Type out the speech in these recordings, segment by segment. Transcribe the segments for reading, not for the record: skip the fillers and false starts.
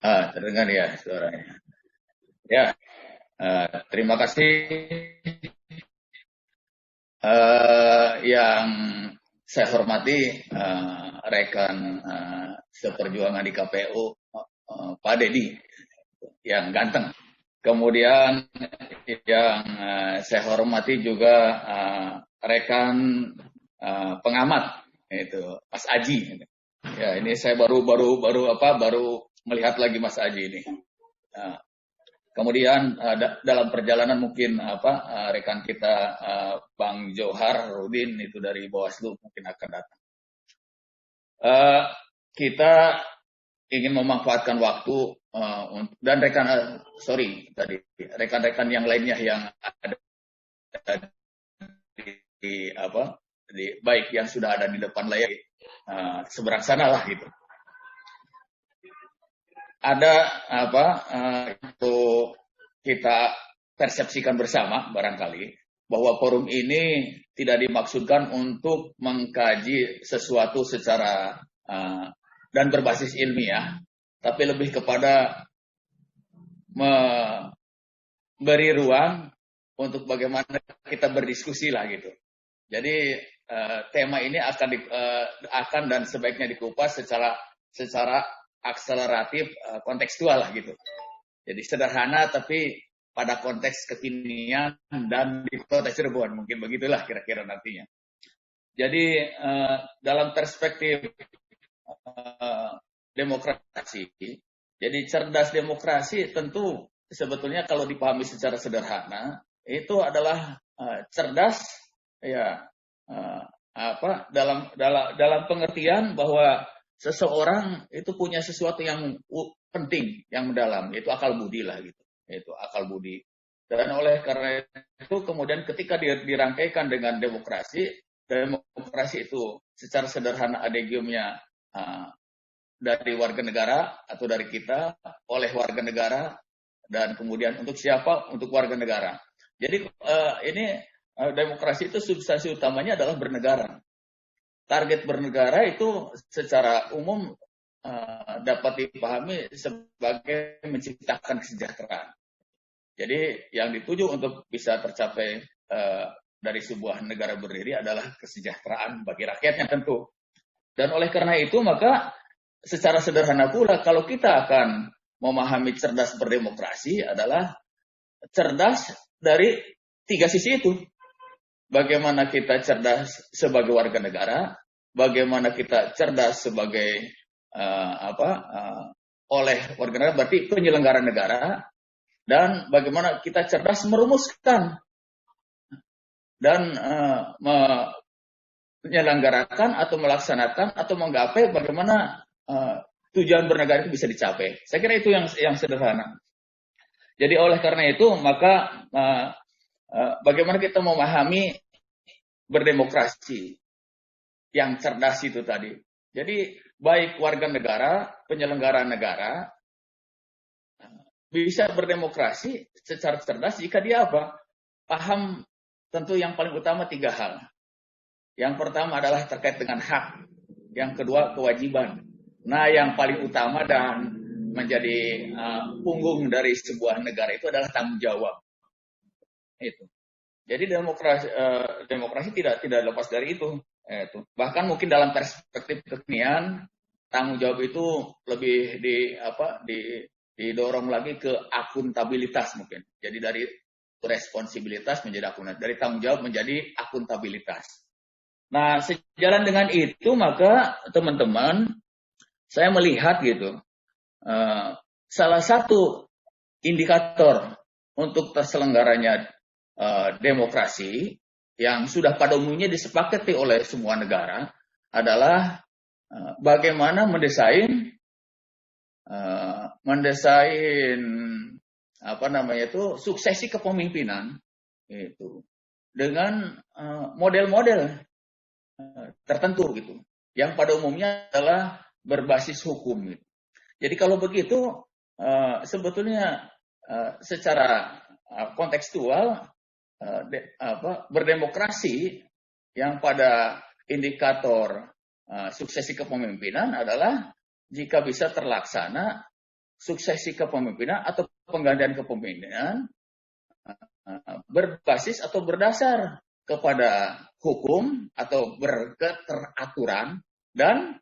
Terdengar ya suaranya. Ya, terima kasih yang saya hormati rekan seperjuangan di KPU, Pak Dedi yang ganteng. Kemudian yang saya hormati juga rekan pengamat, itu Mas Aji. Ya, ini saya baru melihat lagi Mas Aji ini. Kemudian dalam perjalanan mungkin rekan kita Bang Johar Rudin itu dari Bawaslu mungkin akan datang. Kita ingin memanfaatkan waktu dan rekan-rekan yang lainnya yang ada baik yang sudah ada di depan layar seberang sana lah gitu. Ada untuk kita persepsikan bersama barangkali bahwa forum ini tidak dimaksudkan untuk mengkaji sesuatu secara dan berbasis ilmiah, tapi lebih kepada memberi ruang untuk bagaimana kita berdiskusi lah gitu. Jadi tema ini akan dan sebaiknya dikupas secara akseleratif kontekstual lah gitu. Jadi sederhana tapi pada konteks kekinian dan di kota Cirebon, mungkin begitulah kira-kira nantinya. Jadi dalam perspektif demokrasi, jadi cerdas demokrasi tentu sebetulnya kalau dipahami secara sederhana itu adalah cerdas ya dalam pengertian bahwa seseorang itu punya sesuatu yang penting, yang mendalam, yaitu akal budi lah gitu. Yaitu akal budi. Dan oleh karena itu kemudian ketika dirangkaikan dengan demokrasi itu secara sederhana adegiumnya dari warga negara atau dari kita, oleh warga negara, dan kemudian untuk siapa? Untuk warga negara. Jadi ini demokrasi itu substansi utamanya adalah bernegara. Target bernegara itu secara umum dapat dipahami sebagai menciptakan kesejahteraan. Jadi yang dituju untuk bisa tercapai dari sebuah negara berdiri adalah kesejahteraan bagi rakyatnya tentu. Dan oleh karena itu maka secara sederhana pula kalau kita akan memahami cerdas berdemokrasi adalah cerdas dari tiga sisi itu. Bagaimana kita cerdas sebagai warga negara, bagaimana kita cerdas sebagai oleh warga negara, berarti penyelenggara negara, dan bagaimana kita cerdas merumuskan dan menyelenggarakan atau melaksanakan atau menggapai bagaimana tujuan bernegara itu bisa dicapai. Saya kira itu yang sederhana. Jadi oleh karena itu maka bagaimana kita memahami berdemokrasi yang cerdas itu tadi. Jadi baik warga negara, penyelenggara negara bisa berdemokrasi secara cerdas jika dia paham tentu yang paling utama tiga hal. Yang pertama adalah terkait dengan hak, yang kedua kewajiban. Nah yang paling utama dan menjadi punggung dari sebuah negara itu adalah tanggung jawab. Itu. Jadi demokrasi tidak lepas dari itu. Bahkan mungkin dalam perspektif kekinian tanggung jawab itu lebih didorong lagi ke akuntabilitas mungkin. Jadi dari responsibilitas menjadi akuntabilitas, dari tanggung jawab menjadi akuntabilitas. Nah, sejalan dengan itu maka teman-teman saya melihat gitu salah satu indikator untuk terselenggaranya demokrasi yang sudah pada umumnya disepakati oleh semua negara adalah bagaimana mendesain suksesi kepemimpinan itu dengan model-model tertentu gitu yang pada umumnya adalah berbasis hukum gitu. Jadi kalau begitu sebetulnya secara kontekstual berdemokrasi yang pada indikator suksesi kepemimpinan adalah jika bisa terlaksana suksesi kepemimpinan atau penggantian kepemimpinan berbasis atau berdasar kepada hukum atau berketeraturan dan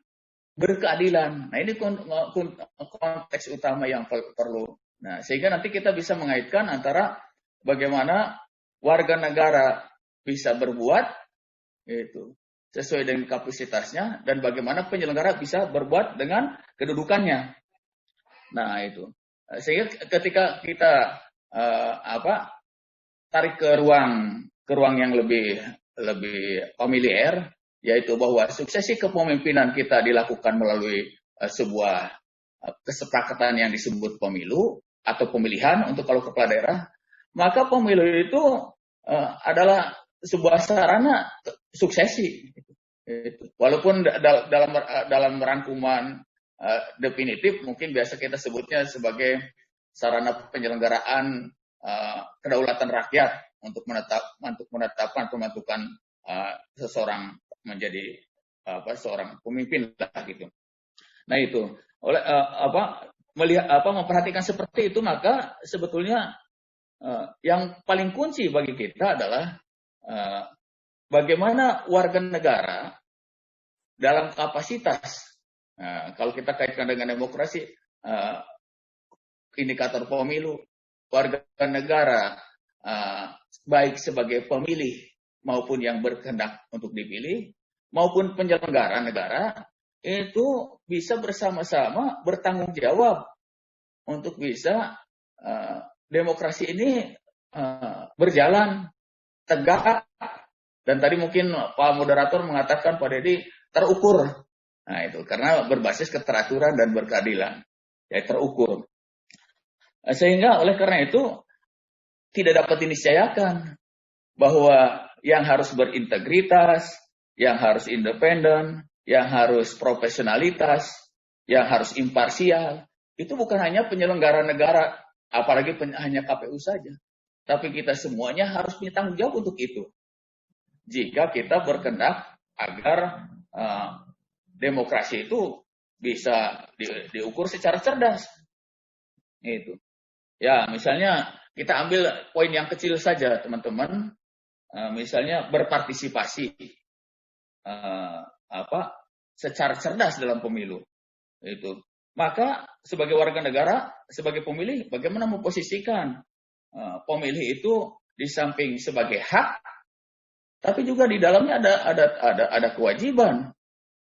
berkeadilan. Nah, ini konteks utama yang perlu. Nah, sehingga nanti kita bisa mengaitkan antara bagaimana warga negara bisa berbuat itu sesuai dengan kapasitasnya dan bagaimana penyelenggara bisa berbuat dengan kedudukannya. Nah, itu. Sehingga ketika kita tarik ke ruang yang lebih familiar, yaitu bahwa suksesi kepemimpinan kita dilakukan melalui sebuah kesepakatan yang disebut pemilu atau pemilihan untuk kalau kepala daerah, maka pemilu itu adalah sebuah sarana suksesi. Walaupun dalam rangkuman definitif mungkin biasa kita sebutnya sebagai sarana penyelenggaraan kedaulatan rakyat untuk menetapkan pembentukan seseorang menjadi seorang pemimpin lah gitu. Nah itu memperhatikan seperti itu, maka sebetulnya yang paling kunci bagi kita adalah bagaimana warga negara dalam kapasitas. Kalau kita kaitkan dengan demokrasi, indikator pemilu, warga negara baik sebagai pemilih maupun yang berkehendak untuk dipilih maupun penyelenggara negara itu bisa bersama-sama bertanggung jawab untuk bisa demokrasi ini berjalan tegak, dan tadi mungkin Pak Moderator mengatakan Pak Deddy terukur. Nah itu karena berbasis keteraturan dan berkeadilan, ya terukur. Sehingga oleh karena itu tidak dapat diniscayakan bahwa yang harus berintegritas, yang harus independen, yang harus profesionalitas, yang harus imparsial, itu bukan hanya penyelenggara negara, apalagi hanya KPU saja. Tapi kita semuanya harus punya tanggung jawab untuk itu. Jika kita berkehendak agar demokrasi itu bisa diukur secara cerdas. Itu. Ya, misalnya kita ambil poin yang kecil saja, teman-teman. Misalnya berpartisipasi secara cerdas dalam pemilu. Itu. Maka sebagai warga negara, sebagai pemilih, bagaimana memposisikan pemilih itu di samping sebagai hak, tapi juga di dalamnya ada kewajiban.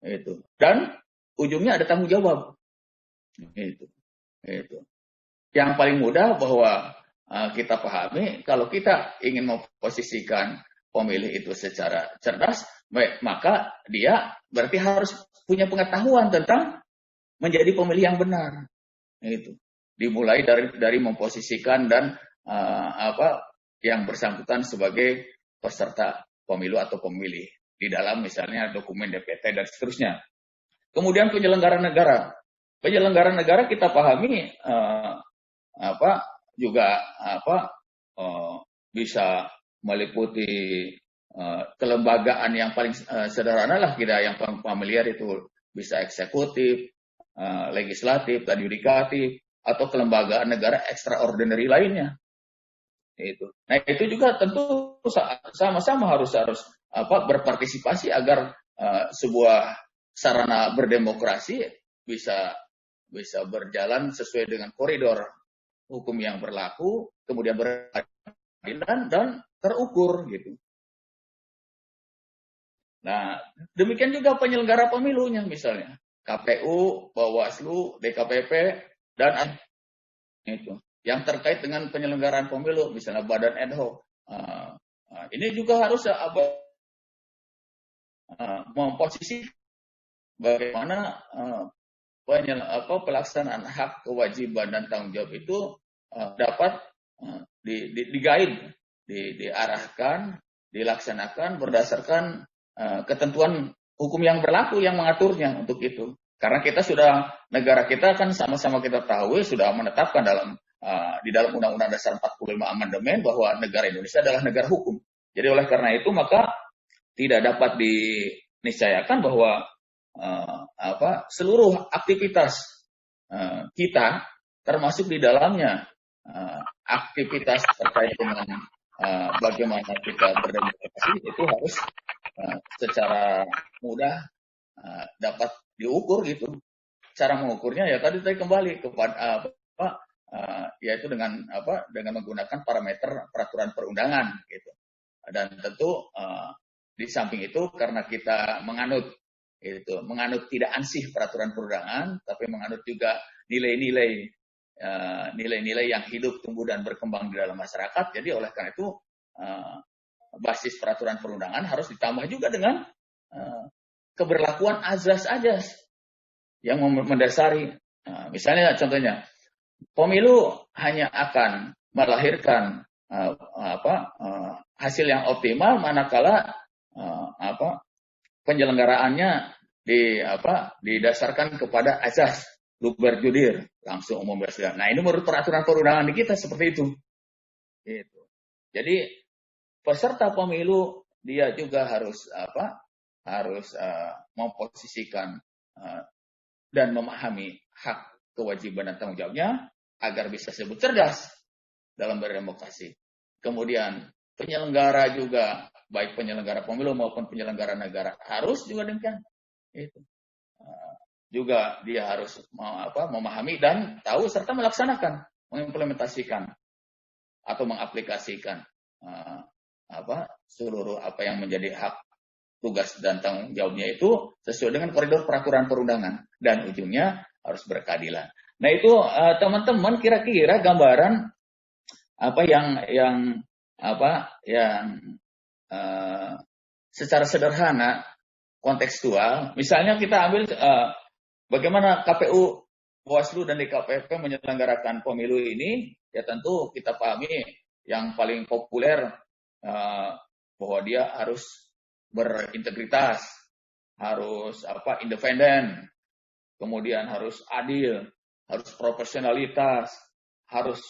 Itu. Dan ujungnya ada tanggung jawab. Itu. Yang paling mudah bahwa kita pahami, kalau kita ingin memposisikan pemilih itu secara cerdas, maka dia berarti harus punya pengetahuan tentang menjadi pemilih yang benar. Itu. Dimulai dari memposisikan dan yang bersangkutan sebagai peserta pemilu atau pemilih di dalam misalnya dokumen DPT dan seterusnya. Kemudian penyelenggara negara. Penyelenggara negara kita pahami bisa meliputi kelembagaan yang paling sederhana lah, kita yang paling familiar itu bisa eksekutif, legislatif, dan yudikatif, atau kelembagaan negara extraordinary lainnya. Itu. Nah itu juga tentu sama-sama harus berpartisipasi agar sebuah sarana berdemokrasi bisa berjalan sesuai dengan koridor hukum yang berlaku, kemudian berkeadilan dan terukur gitu. Nah, demikian juga penyelenggara pemilunya misalnya KPU, Bawaslu, DKPP dan itu yang terkait dengan penyelenggaraan pemilu, misalnya Badan ad hoc. Ini juga harus memposisi bagaimana pelaksanaan hak, kewajiban dan tanggung jawab itu dapat di-guide, diarahkan, dilaksanakan berdasarkan ketentuan hukum yang berlaku yang mengaturnya untuk itu. Karena negara kita kan sama-sama kita tahu sudah menetapkan di dalam Undang-Undang Dasar 45 amandemen bahwa negara Indonesia adalah negara hukum. Jadi oleh karena itu maka tidak dapat diniscayakan bahwa seluruh aktivitas kita termasuk di dalamnya aktivitas terkait dengan bagaimana kita berdemokrasi itu harus secara mudah dapat diukur gitu. Cara mengukurnya ya tadi kembali kepada yaitu dengan menggunakan parameter peraturan perundangan gitu. Dan tentu di samping itu karena kita menganut tidak ansih peraturan perundangan, tapi menganut juga nilai-nilai yang hidup, tumbuh dan berkembang di dalam masyarakat. Jadi oleh karena itu basis peraturan perundangan harus ditambah juga dengan keberlakuan azas-azas yang mendasari. Misalnya contohnya, pemilu hanya akan melahirkan hasil yang optimal manakala penyelenggaraannya didasarkan kepada azas luber judir, langsung umum bebas. Nah, ini menurut peraturan perundangan di kita seperti itu. Gitu. Jadi peserta pemilu dia juga harus memposisikan dan memahami hak, kewajiban dan tanggung jawabnya agar bisa disebut cerdas dalam berdemokrasi. Kemudian penyelenggara juga, baik penyelenggara pemilu maupun penyelenggara negara harus juga demikian. Itu. Juga dia harus memahami dan tahu serta melaksanakan, mengimplementasikan atau mengaplikasikan seluruh apa yang menjadi hak, tugas dan tanggung jawabnya itu sesuai dengan koridor peraturan perundangan dan ujungnya harus berkeadilan. Nah itu teman-teman kira-kira gambaran yang secara sederhana kontekstual. Misalnya kita ambil bagaimana KPU, Bawaslu dan DKPP menyelenggarakan pemilu ini, ya tentu kita pahami yang paling populer bahwa dia harus berintegritas, harus independen, kemudian harus adil, harus profesionalitas, harus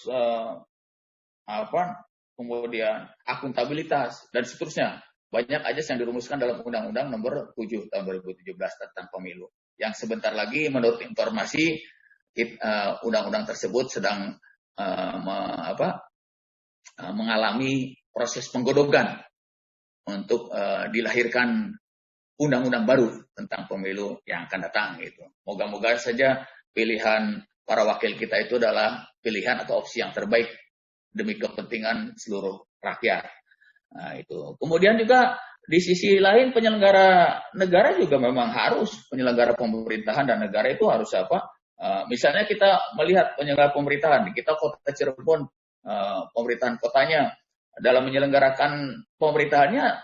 kemudian akuntabilitas dan seterusnya. Banyak aja yang dirumuskan dalam Undang-Undang Nomor 7 tahun 2017 tentang pemilu. Yang sebentar lagi menurut informasi undang-undang tersebut sedang mengalami proses penggodokan untuk dilahirkan undang-undang baru tentang pemilu yang akan datang gitu. Moga-moga saja pilihan para wakil kita itu adalah pilihan atau opsi yang terbaik demi kepentingan seluruh rakyat. Nah, itu. Kemudian juga di sisi lain penyelenggara negara juga memang harus, penyelenggara pemerintahan dan negara itu harus misalnya kita melihat penyelenggara pemerintahan, kita Kota Cirebon, pemerintahan kotanya dalam menyelenggarakan pemerintahannya,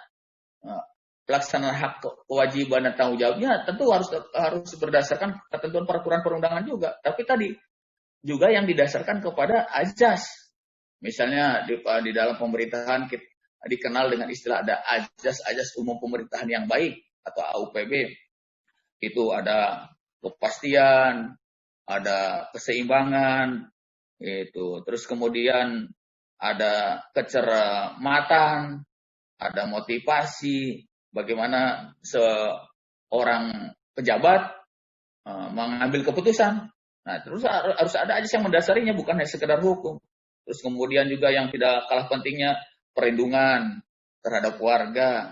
pelaksanaan hak, kewajiban dan tanggung jawabnya tentu harus berdasarkan ketentuan peraturan perundangan juga. Tapi tadi juga yang didasarkan kepada azas. Misalnya di dalam pemerintahan kita dikenal dengan istilah ada azas umum pemerintahan yang baik atau AUPB. Itu ada kepastian, ada keseimbangan, itu. Terus kemudian ada kecermatan, ada motivasi, bagaimana seorang pejabat mengambil keputusan. Nah, terus harus ada azas yang mendasarinya, bukan hanya sekedar hukum. Terus kemudian juga yang tidak kalah pentingnya perlindungan terhadap warga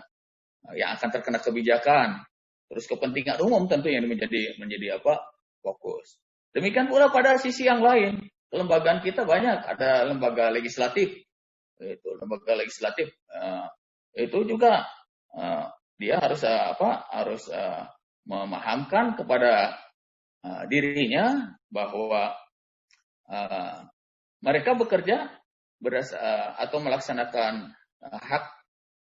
yang akan terkena kebijakan. Terus kepentingan umum tentu yang menjadi fokus. Demikian pula pada sisi yang lain, kelembagaan kita banyak, ada lembaga legislatif. Itu lembaga legislatif itu juga dia harus memahamkan kepada dirinya bahwa mereka bekerja atau melaksanakan hak,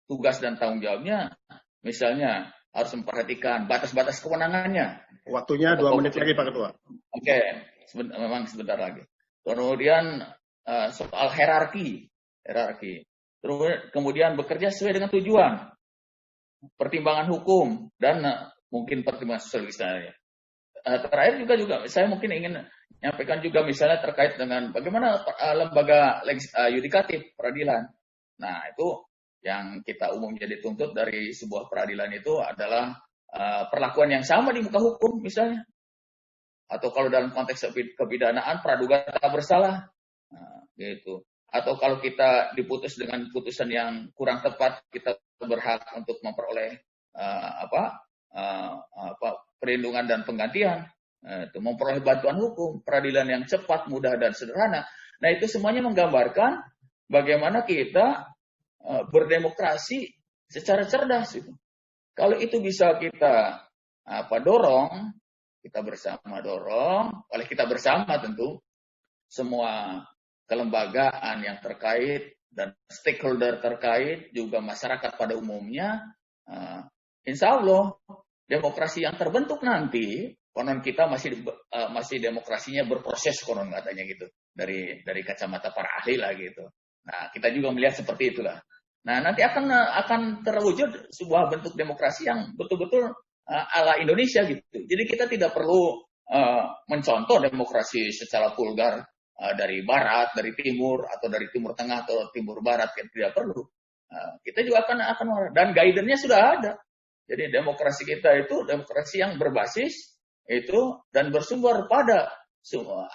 tugas dan tanggung jawabnya, misalnya harus memperhatikan batas-batas kewenangannya. Waktunya 2 menit lagi Pak Ketua. Oke, memang sebentar lagi. Kemudian soal hierarki. Kemudian bekerja sesuai dengan tujuan, pertimbangan hukum dan mungkin pertimbangan sosial misalnya. Terakhir juga saya mungkin ingin menyampaikan juga misalnya terkait dengan bagaimana lembaga yudikatif peradilan. Nah, itu yang kita umumnya dituntut dari sebuah peradilan itu adalah perlakuan yang sama di muka hukum misalnya. Atau kalau dalam konteks kepidanaan praduga tak bersalah. Nah, gitu. Atau kalau kita diputus dengan putusan yang kurang tepat, kita berhak untuk memperoleh perlindungan dan penggantian. Itu memperoleh bantuan hukum, peradilan yang cepat, mudah dan sederhana. Nah, itu semuanya menggambarkan bagaimana kita berdemokrasi secara cerdas itu. Kalau itu bisa kita dorong, kita bersama dorong, oleh kita bersama tentu semua kelembagaan yang terkait dan stakeholder terkait, juga masyarakat pada umumnya, insya Allah demokrasi yang terbentuk nanti, konon kita masih demokrasinya berproses, konon katanya gitu, dari kacamata para ahli lah gitu. Nah, kita juga melihat seperti itulah. Nah, nanti akan terwujud sebuah bentuk demokrasi yang betul-betul ala Indonesia gitu. Jadi kita tidak perlu mencontoh demokrasi secara vulgar dari barat, dari timur, atau dari timur tengah atau timur barat, yang tidak perlu. Kita juga akan dan guidance-nya sudah ada. Jadi demokrasi kita itu demokrasi yang berbasis itu dan bersumber pada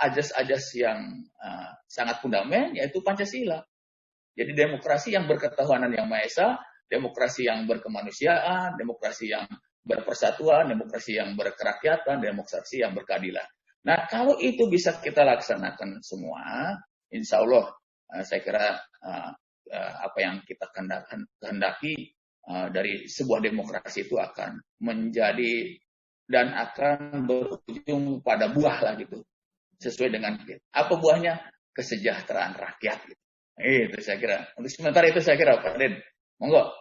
ajas-ajas yang sangat fundamental, yaitu Pancasila. Jadi demokrasi yang berketuhanan yang Maha Esa, demokrasi yang berkemanusiaan, demokrasi yang berpersatuan, demokrasi yang berkerakyatan, demokrasi yang berkeadilan. Nah, kalau itu bisa kita laksanakan semua, insya Allah saya kira apa yang kita kehendaki dari sebuah demokrasi itu akan menjadi dan akan berujung pada buah lah gitu. Sesuai dengan apa buahnya? Kesejahteraan rakyat gitu. Itu saya kira. Untuk sementara itu saya kira Pak Den. Monggo.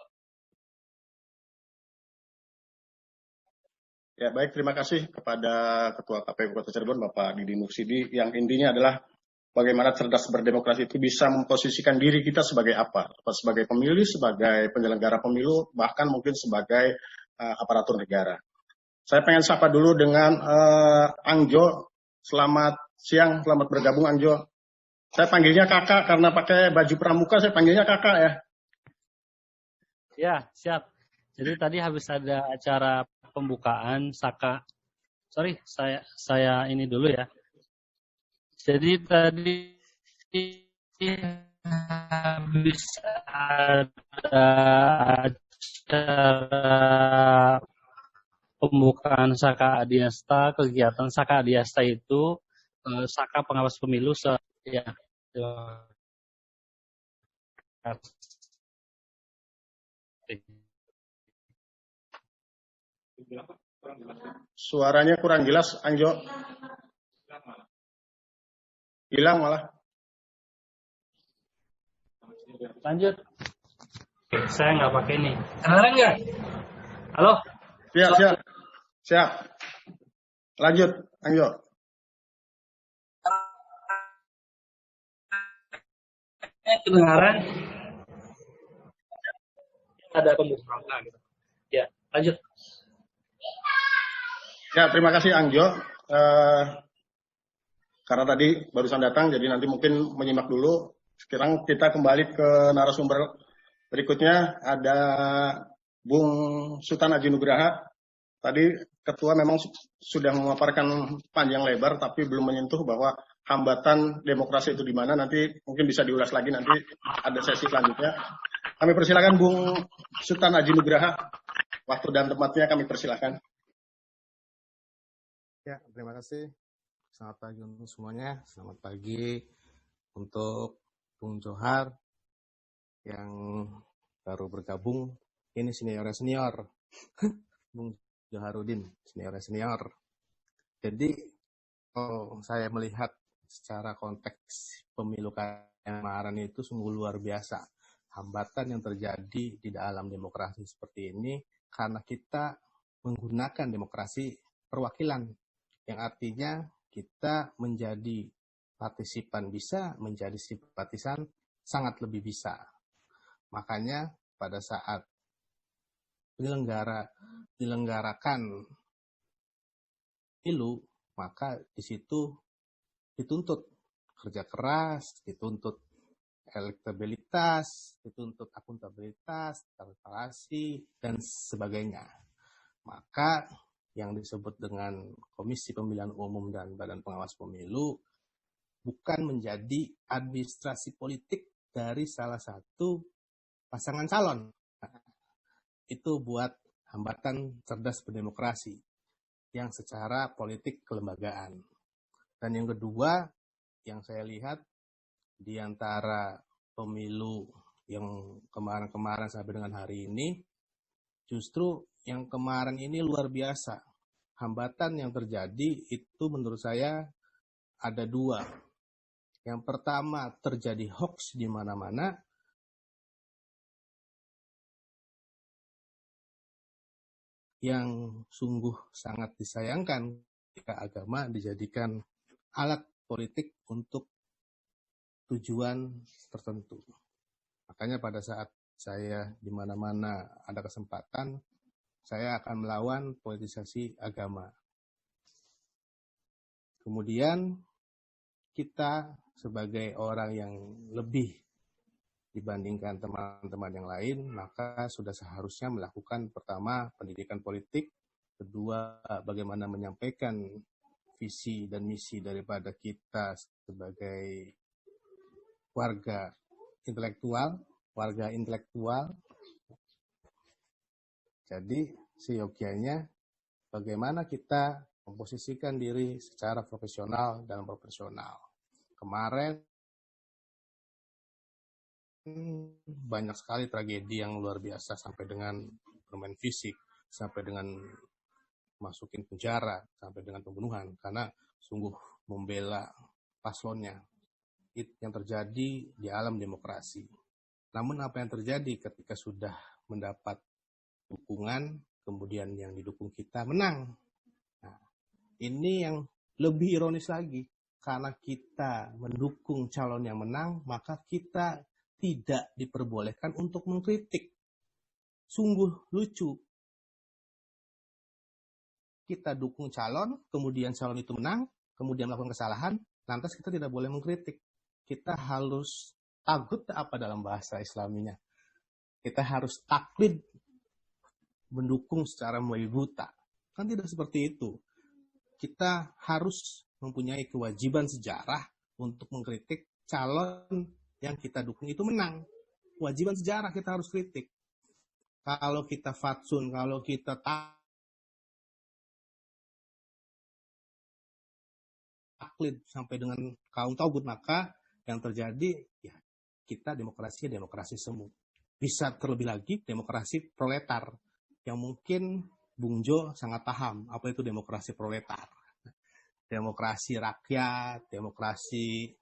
Ya, baik, terima kasih kepada Ketua KPU Kota Cirebon, Bapak Didi Mursidi, yang intinya adalah bagaimana cerdas berdemokrasi itu bisa memposisikan diri kita sebagai apa? Sebagai pemilih, sebagai penyelenggara pemilu, bahkan mungkin sebagai aparatur negara. Saya pengen sapa dulu dengan Angjo. Selamat siang, selamat bergabung Angjo. Saya panggilnya kakak karena pakai baju pramuka, saya panggilnya kakak ya. Ya, siap. Jadi tadi habis ada acara pembukaan Saka. Sorry, saya ini dulu ya. Jadi tadi habis ada acara pembukaan Saka Adiasta, kegiatan Saka Adiasta itu Saka pengawas pemilu ya. Suaranya kurang jelas, Angjo. Hilang malah. Lanjut. Saya nggak pakai ini. Kedengeran nggak? Halo? Siap. Lanjut, Angjo. Kedengaran? Ada pembukaan gitu. Ya, lanjut. Ya, terima kasih Angjo. Karena tadi barusan datang, jadi nanti mungkin menyimak dulu. Sekarang kita kembali ke narasumber berikutnya. Ada Bung Sultan Haji Nugraha. Tadi Ketua memang sudah memaparkan panjang lebar, tapi belum menyentuh bahwa hambatan demokrasi itu di mana. Nanti mungkin bisa diulas lagi, nanti ada sesi selanjutnya. Kami persilakan Bung Sultan Haji Nugraha. Waktu dan tempatnya kami persilakan. Ya, terima kasih. Selamat pagi untuk semuanya. Selamat pagi untuk Bung Johar yang baru bergabung. Ini senior. Bung Joharudin, senior. Jadi, kalau saya melihat secara konteks pemilu kemarin itu sungguh luar biasa. Hambatan yang terjadi di dalam demokrasi seperti ini karena kita menggunakan demokrasi perwakilan, yang artinya kita menjadi partisipan bisa, menjadi simpatisan sangat lebih bisa. Makanya pada saat menyelenggarakan pemilu, maka di situ dituntut kerja keras, dituntut elektabilitas, dituntut akuntabilitas, transparansi, dan sebagainya. Maka yang disebut dengan Komisi Pemilihan Umum dan Badan Pengawas Pemilu bukan menjadi administrasi politik dari salah satu pasangan calon. Itu buat hambatan cerdas berdemokrasi yang secara politik kelembagaan. Dan yang kedua, yang saya lihat di antara pemilu yang kemarin-kemarin sampai dengan hari ini, justru yang kemarin ini luar biasa. Hambatan yang terjadi itu menurut saya ada dua. Yang pertama, terjadi hoax di mana-mana. Yang sungguh sangat disayangkan jika agama dijadikan alat politik untuk tujuan tertentu. Makanya pada saat saya di mana-mana ada kesempatan, saya akan melawan politisasi agama. Kemudian kita sebagai orang yang lebih dibandingkan teman-teman yang lain, maka sudah seharusnya melakukan pertama pendidikan politik, kedua bagaimana menyampaikan visi dan misi daripada kita sebagai warga intelektual. Jadi seyogianya bagaimana kita memposisikan diri secara profesional dan proporsional. Kemarin banyak sekali tragedi yang luar biasa sampai dengan bermain fisik, sampai dengan masukin penjara, sampai dengan pembunuhan karena sungguh membela paslonnya. Itu yang terjadi di alam demokrasi. Namun apa yang terjadi ketika sudah mendapat dukungan, kemudian yang didukung kita menang. Nah, ini yang lebih ironis lagi. Karena kita mendukung calon yang menang, maka kita tidak diperbolehkan untuk mengkritik. Sungguh lucu. Kita dukung calon, kemudian calon itu menang, kemudian melakukan kesalahan, lantas kita tidak boleh mengkritik. Kita harus tagut apa dalam bahasa Islaminya. Kita harus taklid, mendukung secara mulai buta. Kan tidak seperti itu. Kita harus mempunyai kewajiban sejarah untuk mengkritik calon yang kita dukung itu menang. Kewajiban sejarah kita harus kritik. Kalau kita fatsun, kalau kita taklid sampai dengan kaum tauhid, maka yang terjadi ya kita demokrasi semu. Bisa terlebih lagi demokrasi proletar yang mungkin Bung Jo sangat paham apa itu demokrasi proletar. Demokrasi rakyat, demokrasi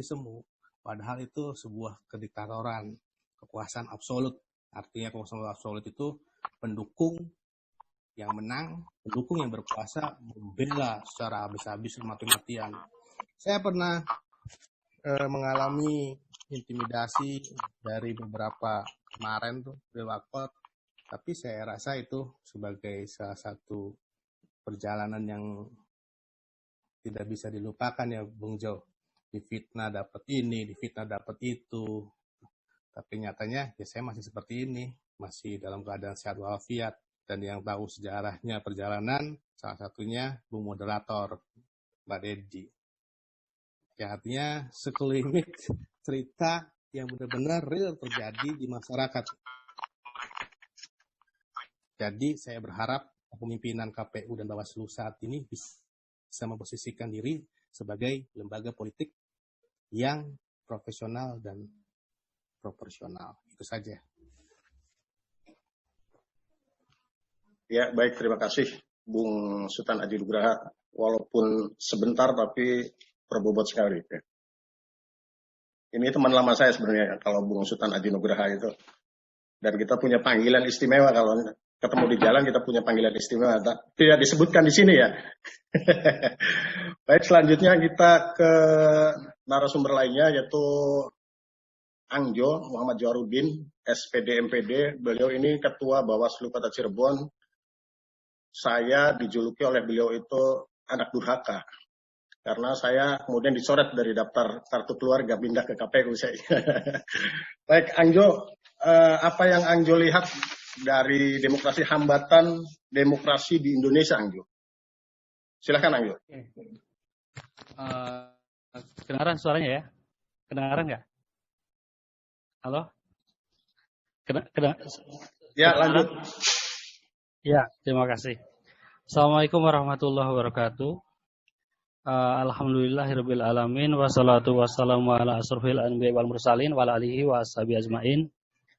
semu. Padahal itu sebuah kediktatoran, kekuasaan absolut. Artinya kekuasaan absolut itu pendukung yang menang, pendukung yang berkuasa membela secara habis-habis mati-matian. Saya pernah mengalami intimidasi dari beberapa kemarin tuh di Wakot, tapi saya rasa itu sebagai salah satu perjalanan yang tidak bisa dilupakan ya Bung Jo. Difitnah dapat ini, difitnah dapat itu. Tapi nyatanya ya saya masih seperti ini, masih dalam keadaan sehat walafiat. Dan yang tahu sejarahnya perjalanan, salah satunya Bung Moderator, Mbak Dedi. Ya artinya sekelumit cerita yang benar-benar real terjadi di masyarakat. Jadi saya berharap kepemimpinan KPU dan Bawaslu saat ini bisa memposisikan diri sebagai lembaga politik yang profesional dan proporsional. Itu saja. Ya, baik. Terima kasih Bung Sultan Aji Nugraha. Walaupun sebentar tapi berbobot sekali. Ya. Ini teman lama saya sebenarnya kalau Bung Sultan Aji Nugraha itu. Dan kita punya panggilan istimewa kalau ketemu di jalan kita punya panggilan istimewa. Tidak disebutkan di sini ya. Baik, selanjutnya kita ke narasumber lainnya yaitu Angjo Muhammad Jawaruddin, SPD MPD. Beliau ini Ketua Bawaslu Kota Cirebon. Saya dijuluki oleh beliau itu anak durhaka. Karena saya kemudian dicoret dari daftar kartu keluarga pindah ke KPU saya. Baik, Angjo, apa yang Angjo lihat dari demokrasi, hambatan demokrasi di Indonesia, Angjo. Silahkan, Angjo. Kedengaran suaranya ya? Kedengaran nggak? Halo? Ya, lanjut. Ya, terima kasih. Assalamualaikum warahmatullahi wabarakatuh. Alhamdulillahirabbil alamin wassalatu wassalamu ala asrofil anbiya'i wal mursalin wa ala alihi wa ashabihi ajmain.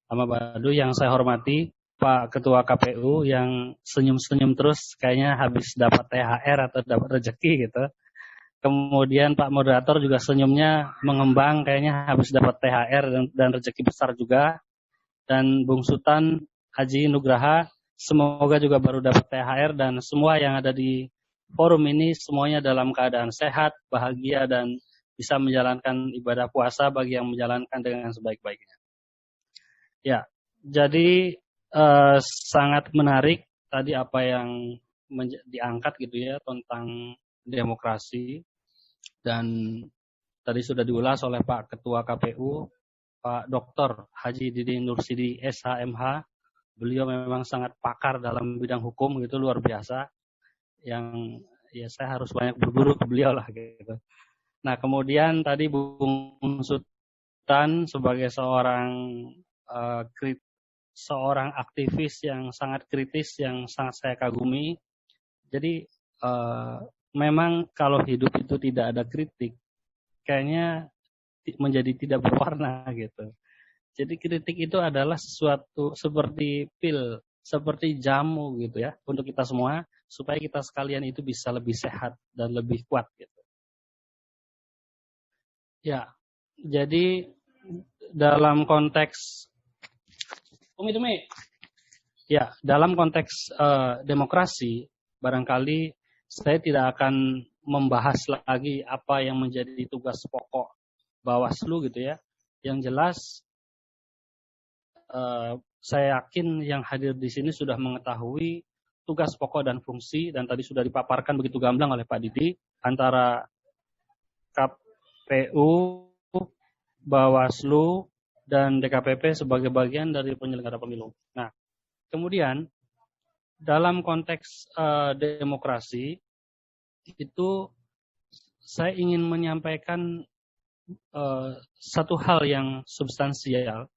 Amma ba'du, yang saya hormati Pak Ketua KPU yang senyum-senyum terus kayaknya habis dapat THR atau dapat rezeki gitu. Kemudian Pak Moderator juga senyumnya mengembang kayaknya habis dapat THR dan rezeki besar juga. Dan Bung Sultan Haji Nugraha semoga juga baru dapat THR, dan semua yang ada di forum ini semuanya dalam keadaan sehat, bahagia, dan bisa menjalankan ibadah puasa bagi yang menjalankan dengan sebaik-baiknya. Ya, jadi sangat menarik tadi apa yang diangkat gitu ya tentang demokrasi, dan tadi sudah diulas oleh Pak Ketua KPU, Pak Dr. Haji Didin Nursidi SHMH. Beliau memang sangat pakar dalam bidang hukum gitu, luar biasa. Yang ya saya harus banyak berguru ke beliau lah gitu. Nah, kemudian tadi Bung Sultan sebagai seorang aktivis yang sangat kritis, yang sangat saya kagumi. Jadi memang kalau hidup itu tidak ada kritik, kayaknya menjadi tidak berwarna gitu. Jadi kritik itu adalah sesuatu seperti pil, seperti jamu gitu ya untuk kita semua, supaya kita sekalian itu bisa lebih sehat dan lebih kuat gitu. Ya, jadi dalam konteks dalam konteks demokrasi, barangkali saya tidak akan membahas lagi apa yang menjadi tugas pokok Bawaslu gitu ya. Yang jelas saya yakin yang hadir di sini sudah mengetahui tugas pokok dan fungsi, dan tadi sudah dipaparkan begitu gamblang oleh Pak Didi antara KPU, Bawaslu, dan DKPP sebagai bagian dari penyelenggara pemilu. Nah, kemudian dalam konteks demokrasi itu saya ingin menyampaikan satu hal yang substansial,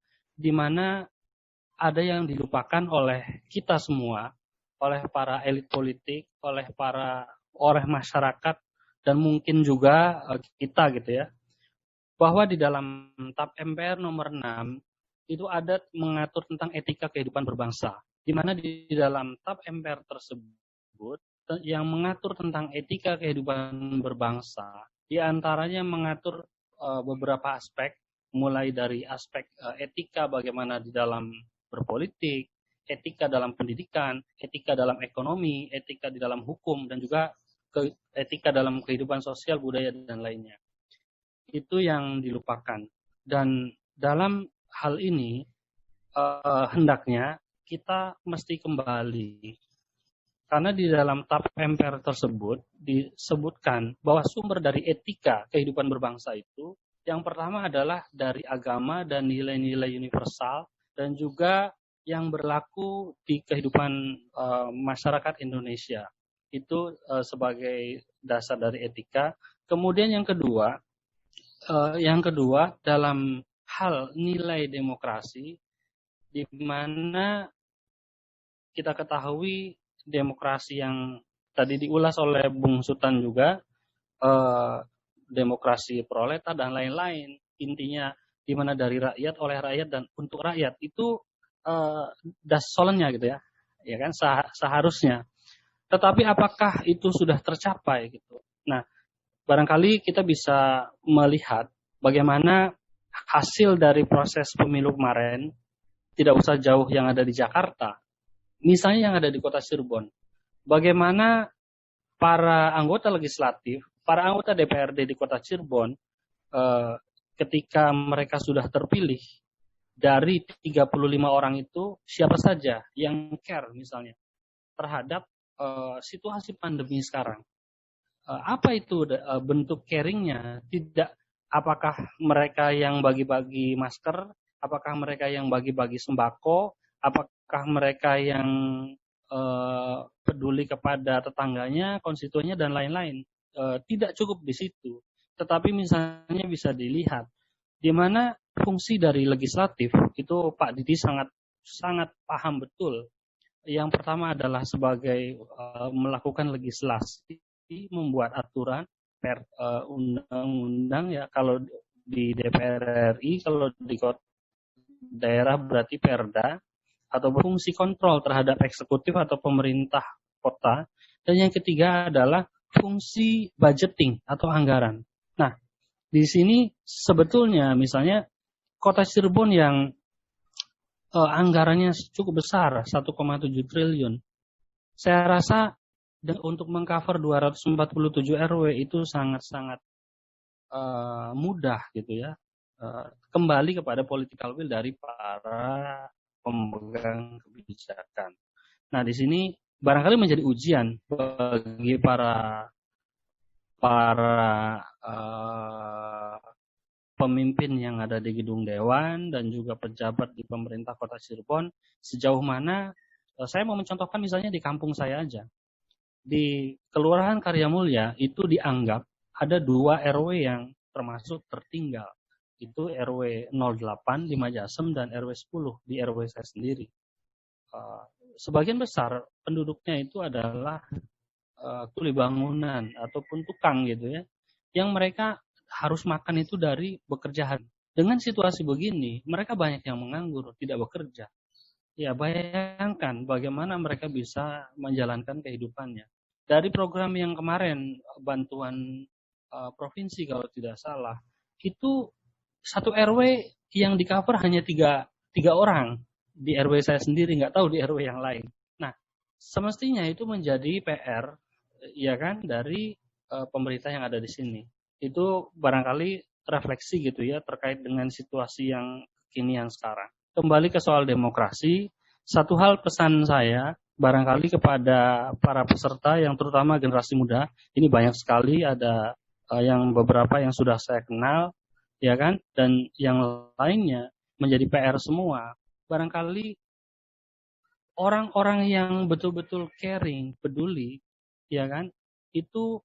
di mana ada yang dilupakan oleh kita semua, oleh para elit politik, oleh masyarakat, dan mungkin juga kita gitu ya, bahwa di dalam TAP MPR nomor 6 itu ada mengatur tentang etika kehidupan berbangsa, di mana di dalam TAP MPR tersebut yang mengatur tentang etika kehidupan berbangsa, di antaranya mengatur beberapa aspek, mulai dari aspek etika bagaimana di dalam berpolitik, etika dalam pendidikan, etika dalam ekonomi, etika di dalam hukum, dan juga etika dalam kehidupan sosial, budaya, dan lainnya. Itu yang dilupakan. Dan dalam hal ini hendaknya kita mesti kembali, karena di dalam TAP MPR tersebut disebutkan bahwa sumber dari etika kehidupan berbangsa itu yang pertama adalah dari agama dan nilai-nilai universal, dan juga yang berlaku di kehidupan masyarakat Indonesia. Itu sebagai dasar dari etika. Kemudian yang kedua dalam hal nilai demokrasi, di mana kita ketahui demokrasi yang tadi diulas oleh Bung Sultan juga, demokrasi proletar dan lain-lain, intinya di mana dari rakyat, oleh rakyat, dan untuk rakyat, itu dasolennya gitu ya kan, seharusnya. Tetapi apakah itu sudah tercapai gitu? Nah, barangkali kita bisa melihat bagaimana hasil dari proses pemilu kemarin, tidak usah jauh yang ada di Jakarta, misalnya yang ada di kota Cirebon, bagaimana para anggota legislatif, para anggota DPRD di kota Cirebon, ketika mereka sudah terpilih, dari 35 orang itu, siapa saja yang care misalnya terhadap situasi pandemi sekarang. Apa itu bentuk caringnya? Tidak, apakah mereka yang bagi-bagi masker, apakah mereka yang bagi-bagi sembako, Apakah mereka yang peduli kepada tetangganya, konstituennya, dan lain-lain. Tidak cukup di situ. Tetapi misalnya bisa dilihat, di mana fungsi dari legislatif, itu Pak Didi sangat paham betul. Yang pertama adalah sebagai melakukan legislasi, membuat aturan, undang-undang, ya kalau di DPR RI, kalau di daerah berarti Perda, atau fungsi kontrol terhadap eksekutif atau pemerintah kota. Dan yang ketiga adalah fungsi budgeting atau anggaran. Nah, di sini sebetulnya misalnya Kota Cirebon yang anggarannya cukup besar, 1,7 triliun. Saya rasa untuk mengcover 247 RW itu sangat-sangat mudah gitu ya. Kembali kepada political will dari para pemegang kebijakan. Nah, di sini barangkali menjadi ujian bagi para pemimpin yang ada di gedung dewan dan juga pejabat di pemerintah Kota Cirebon, sejauh mana saya mau mencontohkan misalnya di kampung saya aja. Di Kelurahan Karyamulya itu dianggap ada 2 RW yang termasuk tertinggal. Itu RW 08 di Majasem dan RW 10 di RW saya sendiri. Sebagian besar penduduknya itu adalah kuli bangunan ataupun tukang gitu ya, yang mereka harus makan itu dari bekerja. Dengan situasi begini, mereka banyak yang menganggur, tidak bekerja. Ya, bayangkan bagaimana mereka bisa menjalankan kehidupannya. Dari program yang kemarin, bantuan provinsi kalau tidak salah, itu satu RW yang di cover hanya tiga orang. Di RW saya sendiri, nggak tahu di RW yang lain. Nah, semestinya itu menjadi PR, ya kan, dari pemerintah yang ada di sini. Itu barangkali refleksi gitu ya, terkait dengan situasi yang kekinian sekarang. Kembali ke soal demokrasi, satu hal pesan saya, barangkali kepada para peserta yang terutama generasi muda, ini banyak sekali, ada yang beberapa yang sudah saya kenal, ya kan, dan yang lainnya menjadi PR semua. Barangkali orang-orang yang betul-betul caring, peduli, ya kan, itu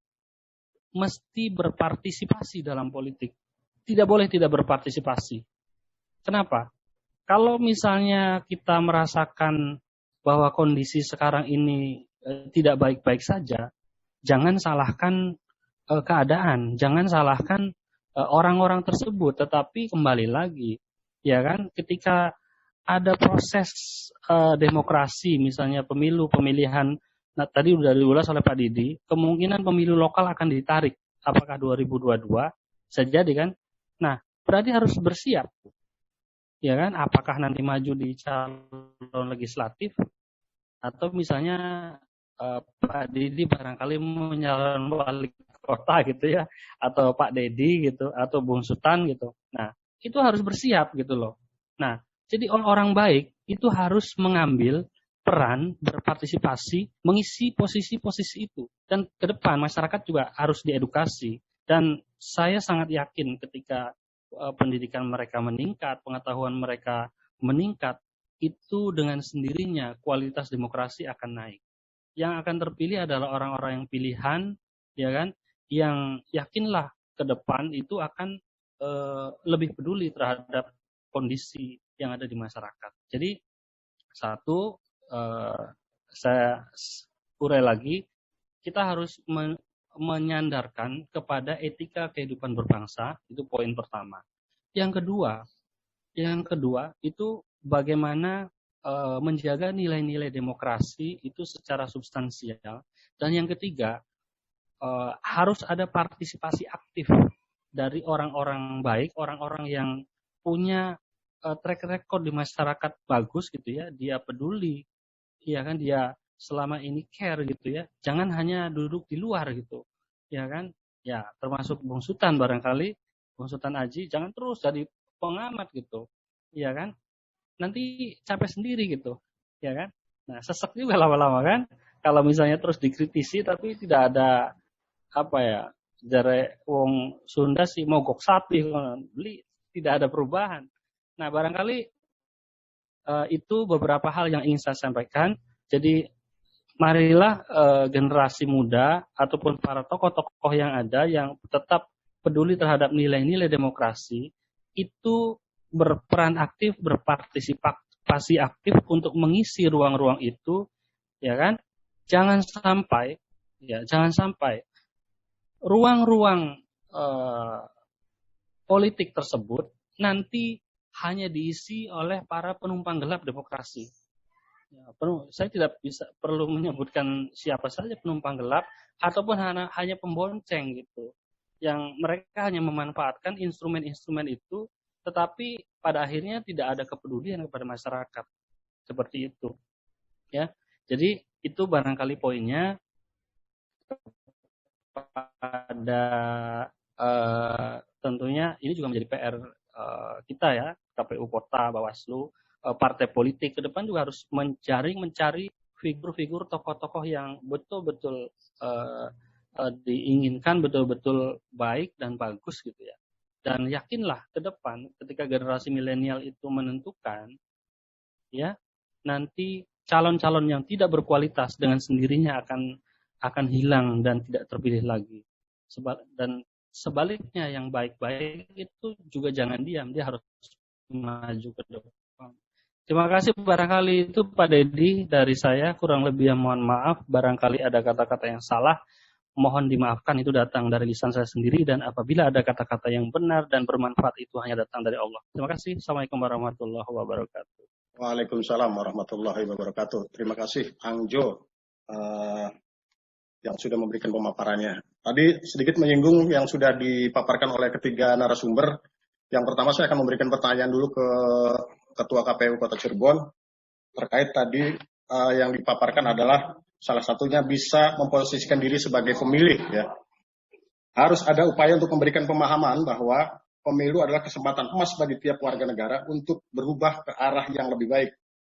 mesti berpartisipasi dalam politik. Tidak boleh tidak berpartisipasi. Kenapa? Kalau misalnya kita merasakan bahwa kondisi sekarang ini tidak baik-baik saja, jangan salahkan keadaan, jangan salahkan orang-orang tersebut, tetapi kembali lagi, ya kan, ketika ada proses demokrasi, misalnya pemilu, pemilihan, nah tadi sudah diulas oleh Pak Didi, kemungkinan pemilu lokal akan ditarik, apakah 2022, bisa jadi kan? Nah, berarti harus bersiap, ya kan? Apakah nanti maju di calon legislatif, atau misalnya Pak Didi barangkali menyalon wali kota gitu ya, atau Pak Dedi gitu, atau Bung Sutan gitu. Nah, itu harus bersiap gitu loh. Nah, jadi orang-orang baik itu harus mengambil peran, berpartisipasi, mengisi posisi-posisi itu. Dan ke depan masyarakat juga harus diedukasi. Dan saya sangat yakin ketika pendidikan mereka meningkat, pengetahuan mereka meningkat, itu dengan sendirinya kualitas demokrasi akan naik. Yang akan terpilih adalah orang-orang yang pilihan, ya kan, yang yakinlah ke depan itu akan lebih peduli terhadap kondisi yang ada di masyarakat. Jadi satu, saya urai lagi, kita harus menyandarkan kepada etika kehidupan berbangsa, itu poin pertama. Yang kedua itu bagaimana menjaga nilai-nilai demokrasi itu secara substansial. Dan yang ketiga, harus ada partisipasi aktif dari orang-orang baik, orang-orang yang punya track record di masyarakat bagus gitu ya, dia peduli, ya kan, dia selama ini care gitu ya, jangan hanya duduk di luar gitu, ya kan, ya termasuk Bung Sutan barangkali, Bung Sutan Aji, jangan terus jadi pengamat gitu, ya kan, nanti capek sendiri gitu, ya kan, nah sesek juga lama-lama kan, kalau misalnya terus dikritisi tapi tidak ada apa ya, jare wong Sunda sih mogok sapi beli, tidak ada perubahan. Nah barangkali Itu beberapa hal yang ingin saya sampaikan. Jadi marilah generasi muda ataupun para tokoh-tokoh yang ada yang tetap peduli terhadap nilai-nilai demokrasi itu berperan aktif, berpartisipasi aktif untuk mengisi ruang-ruang itu, ya kan? Jangan sampai ruang-ruang politik tersebut nanti hanya diisi oleh para penumpang gelap demokrasi. Ya, saya tidak perlu menyebutkan siapa saja penumpang gelap ataupun hanya pembonceng gitu, yang mereka hanya memanfaatkan instrumen-instrumen itu, tetapi pada akhirnya tidak ada kepedulian kepada masyarakat seperti itu. Ya, jadi itu barangkali poinnya. Pada tentunya ini juga menjadi PR kita ya, KPU Kota, Bawaslu, partai politik ke depan juga harus mencari figur-figur tokoh-tokoh yang betul-betul diinginkan, betul-betul baik dan bagus gitu ya. Dan yakinlah ke depan ketika generasi milenial itu menentukan, ya nanti calon-calon yang tidak berkualitas dengan sendirinya akan hilang dan tidak terpilih lagi. Dan sebaliknya yang baik-baik itu juga jangan diam, dia harus maju ke depan. Terima kasih, barangkali itu Pak Dedi dari saya, kurang lebih yang mohon maaf, barangkali ada kata-kata yang salah, mohon dimaafkan, itu datang dari lisan saya sendiri, dan apabila ada kata-kata yang benar dan bermanfaat itu hanya datang dari Allah. Terima kasih. Assalamualaikum warahmatullahi wabarakatuh. Waalaikumsalam warahmatullahi wabarakatuh. Terima kasih Angjo yang sudah memberikan pemaparannya. Tadi sedikit menyinggung yang sudah dipaparkan oleh ketiga narasumber. Yang pertama saya akan memberikan pertanyaan dulu ke Ketua KPU Kota Cirebon terkait tadi yang dipaparkan adalah salah satunya bisa memposisikan diri sebagai pemilih ya. Harus ada upaya untuk memberikan pemahaman bahwa pemilu adalah kesempatan emas bagi tiap warga negara untuk berubah ke arah yang lebih baik,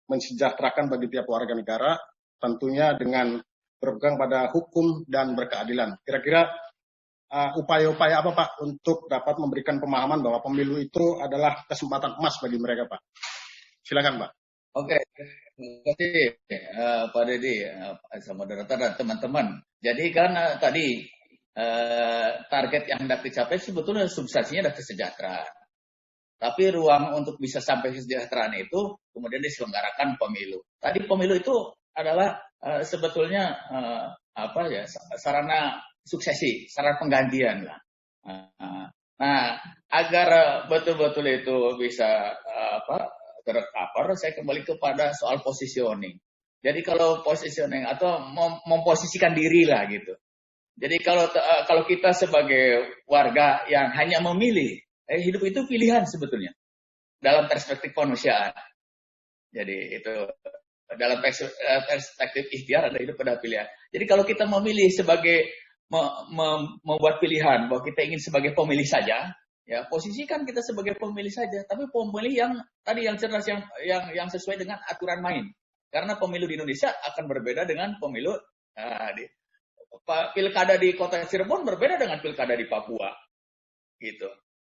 mensejahterakan bagi tiap warga negara, tentunya dengan berpegang pada hukum dan berkeadilan. Kira-kira upaya-upaya apa Pak untuk dapat memberikan pemahaman bahwa pemilu itu adalah kesempatan emas bagi mereka Pak? Silakan Pak. Oke, terima kasih Pak Dedi, sama moderator dan teman-teman. Jadi kan tadi target yang hendak dicapai sebetulnya substansinya adalah kesejahteraan. Tapi ruang untuk bisa sampai kesejahteraan itu kemudian diselenggarakan pemilu. Tadi pemilu itu adalah sebetulnya sarana suksesi, sarana penggantian lah. Nah, agar betul-betul itu bisa tercover, saya kembali kepada soal positioning. Jadi kalau positioning atau memposisikan diri lah gitu. Jadi kalau kita sebagai warga yang hanya memilih, hidup itu pilihan sebetulnya dalam perspektif kemanusiaan. Jadi itu dalam perspektif ikhtiar ada hidup pada pilihan. Jadi kalau kita memilih sebagai membuat pilihan bahwa kita ingin sebagai pemilih saja, ya posisikan kita sebagai pemilih saja. Tapi pemilih yang tadi yang cerdas, yang sesuai dengan aturan main. Karena pemilu di Indonesia akan berbeda dengan pemilu pilkada di Kota Cirebon berbeda dengan pilkada di Papua, gitu.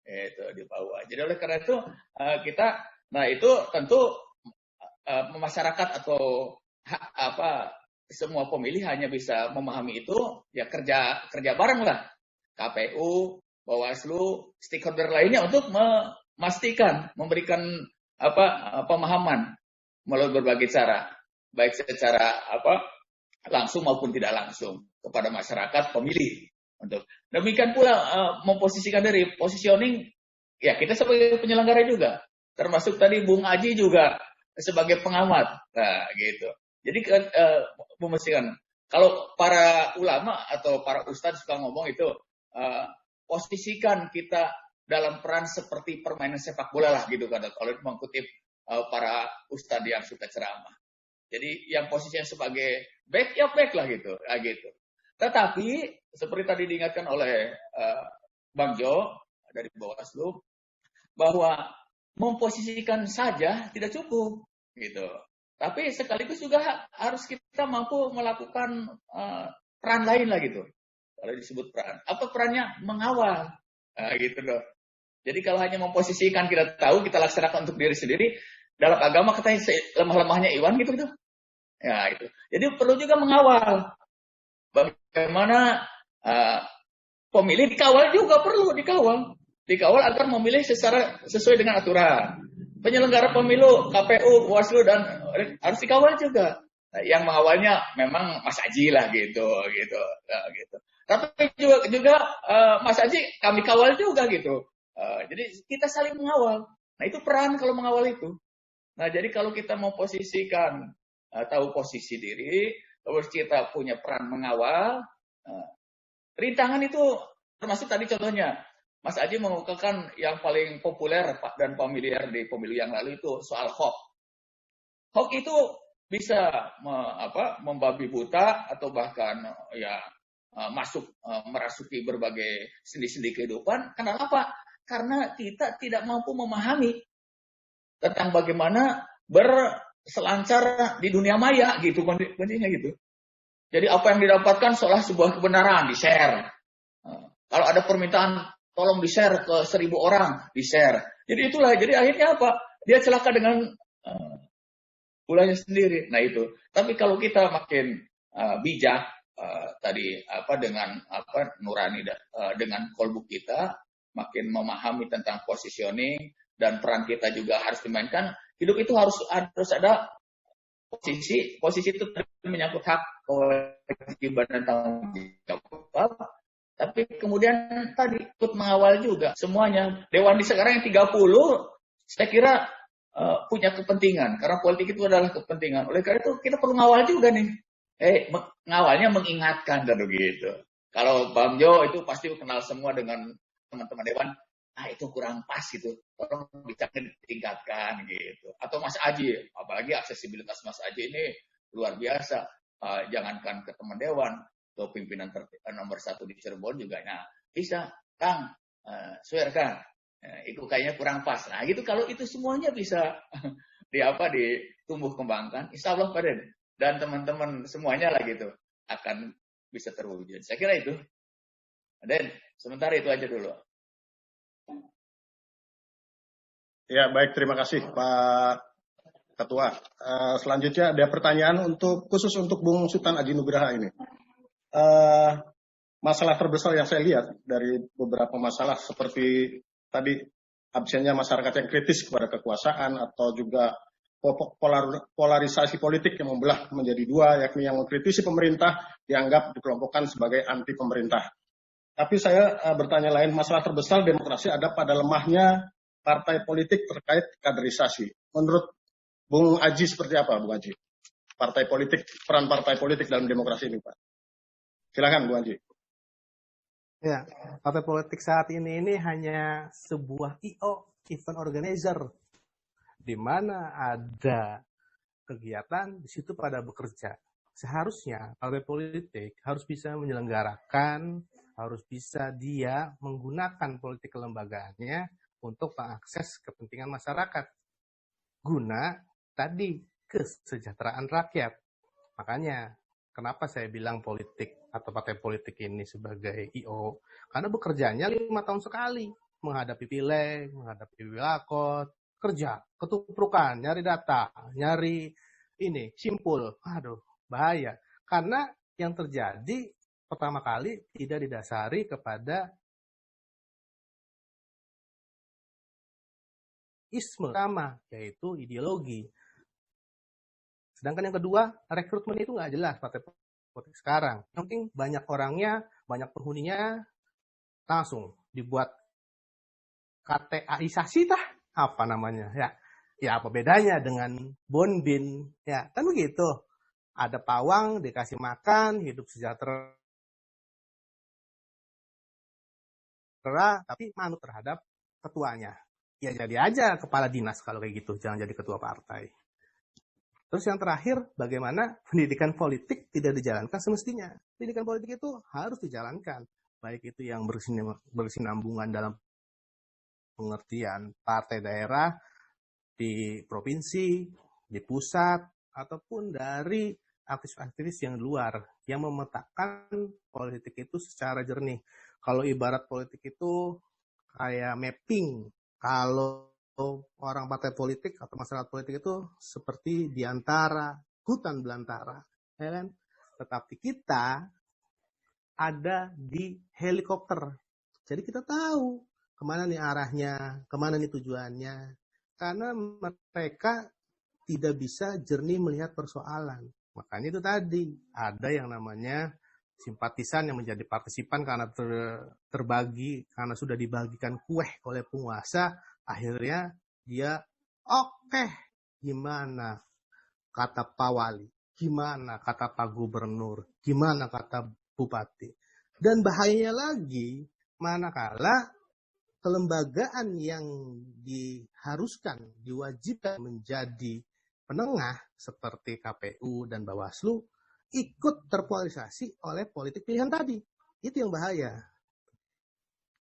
Itu di Papua. Jadi oleh karena itu itu tentu masyarakat atau semua pemilih hanya bisa memahami itu ya kerja bareng lah, KPU, Bawaslu, stakeholder lainnya untuk memastikan memberikan pemahaman melalui berbagai cara, baik secara langsung maupun tidak langsung kepada masyarakat pemilih. Untuk demikian pula memposisikan dari positioning ya kita sebagai penyelenggara juga, termasuk tadi Bung Aji juga sebagai pengamat. Nah, gitu. Jadi memastikan kalau para ulama atau para ustadz suka ngomong itu posisikan kita dalam peran seperti permainan sepak bola lah gitu kan, kalau mengutip para ustadz yang suka ceramah. Jadi yang posisinya sebagai back ya back lah gitu, gitu. Tetapi seperti tadi diingatkan oleh Bang Jo dari Bawaslu bahwa memposisikan saja tidak cukup gitu. Tapi sekaligus juga harus kita mampu melakukan peran lain lah gitu. Kalau disebut peran, apa perannya? Mengawal, gitu loh. Jadi kalau hanya memposisikan kita tahu, kita laksanakan untuk diri sendiri, dalam agama katanya lemah-lemahnya Iwan gitu tuh. Ya itu. Jadi perlu juga mengawal bagaimana pemilih dikawal juga, perlu dikawal agar memilih sesuai dengan aturan. Penyelenggara pemilu, KPU, Bawaslu dan harus dikawal juga. Nah, yang mengawalnya memang Mas Aji lah gitu. Nah, gitu. Tapi juga Mas Aji kami kawal juga gitu. Jadi kita saling mengawal. Nah itu peran kalau mengawal itu. Nah jadi kalau kita mau posisikan, tahu posisi diri, terus kita punya peran mengawal, rintangan itu termasuk tadi contohnya, Mas Aji mengukakan yang paling populer dan familiar di pemilu yang lalu itu soal hoax. Hoax itu bisa membabi buta atau bahkan ya masuk merasuki berbagai sendi-sendi kehidupan. Kenapa? Karena kita tidak mampu memahami tentang bagaimana berselancar di dunia maya gitu kondisinya gitu. Jadi apa yang didapatkan seolah sebuah kebenaran di-share. Kalau ada permintaan tolong di-share ke 1.000 orang, di-share. Jadi itulah, jadi akhirnya apa? Dia celaka dengan ulahnya sendiri. Nah itu. Tapi kalau kita makin bijak tadi dengan nurani dengan kolbu kita, makin memahami tentang positioning dan peran kita juga harus dimainkan. Hidup itu harus ada posisi itu menyangkut hak, kewajiban dan tanggung jawab. Tapi kemudian tadi ikut mengawal juga semuanya. Dewan di sekarang yang 30 saya kira punya kepentingan karena politik itu adalah kepentingan. Oleh karena itu kita perlu mengawal juga nih. Ngawalnya mengingatkan dan begitu. Kalau Bang Jo itu pasti kenal semua dengan teman-teman dewan. Itu kurang pas gitu. Tolong bisa ditingkatkan gitu. Atau Mas Aji, apalagi aksesibilitas Mas Aji ini luar biasa. Jangankan ke teman dewan, ke pimpinan nomor 1 di Cirebon juga. Nah, bisa, Kang, swear Kang, itu kayaknya kurang pas. Nah, gitu kalau itu semuanya bisa ditumbuh kembangkan, insya Allah Pak Den dan teman-teman semuanya lah gitu akan bisa terwujud. Saya kira itu. Den, sementara itu aja dulu. Ya, baik, terima kasih Pak Ketua. Selanjutnya ada pertanyaan khusus untuk Bung Sultan Aji Nugraha ini. Masalah terbesar yang saya lihat dari beberapa masalah seperti tadi absennya masyarakat yang kritis kepada kekuasaan atau juga polarisasi politik yang membelah menjadi dua, yakni yang mengkritisi pemerintah dianggap dikelompokkan sebagai anti pemerintah. Tapi saya bertanya lain, masalah terbesar demokrasi ada pada lemahnya partai politik terkait kaderisasi. Menurut Bung Aji seperti apa, Bung Aji? Peran partai politik dalam demokrasi ini, Pak. Silakan, Bung Aji. Ya, partai politik saat ini hanya sebuah IO, event organizer, di mana ada kegiatan, di situ pada bekerja. Seharusnya partai politik harus bisa menyelenggarakan, harus bisa dia menggunakan politik kelembagaannya untuk mengakses kepentingan masyarakat guna tadi kesejahteraan rakyat. Makanya kenapa saya bilang politik atau partai politik ini sebagai IO, karena bekerjanya 5 tahun sekali, menghadapi pileg, menghadapi wilakot, kerja, ketuprukan, nyari data, nyari ini, simpul, aduh bahaya. Karena yang terjadi pertama kali tidak didasari kepada isme sama, yaitu ideologi. Sedangkan yang kedua, rekrutmen itu nggak jelas partai politik sekarang. Yang penting banyak orangnya, banyak penghuninya, langsung dibuat KTA-isasi apa namanya ya apa bedanya dengan bonbin ya kan begitu, ada pawang dikasih makan hidup sejahtera tapi manut terhadap ketuanya. Ya jadi aja kepala dinas kalau kayak gitu, jangan jadi ketua partai. Terus yang terakhir, bagaimana pendidikan politik tidak dijalankan semestinya. Pendidikan politik itu harus dijalankan, baik itu yang berkesinambungan dalam pengertian partai daerah, di provinsi, di pusat, ataupun dari aktivis-aktivis yang luar, yang memetakan politik itu secara jernih. Kalau ibarat politik itu kayak mapping, kalau orang partai politik atau masyarakat politik itu seperti di antara hutan belantara, ya kan? Tetapi kita ada di helikopter, jadi kita tahu kemana nih arahnya, kemana nih tujuannya, karena mereka tidak bisa jernih melihat persoalan. Makanya itu tadi ada yang namanya simpatisan yang menjadi partisipan karena terbagi, karena sudah dibagikan kue oleh penguasa, akhirnya dia oke, gimana kata Pak Wali, gimana kata Pak Gubernur, gimana kata Bupati. Dan bahayanya lagi, manakala kelembagaan yang diharuskan, diwajibkan menjadi penengah seperti KPU dan Bawaslu ikut terpolarisasi oleh politik pilihan tadi. Itu yang bahaya.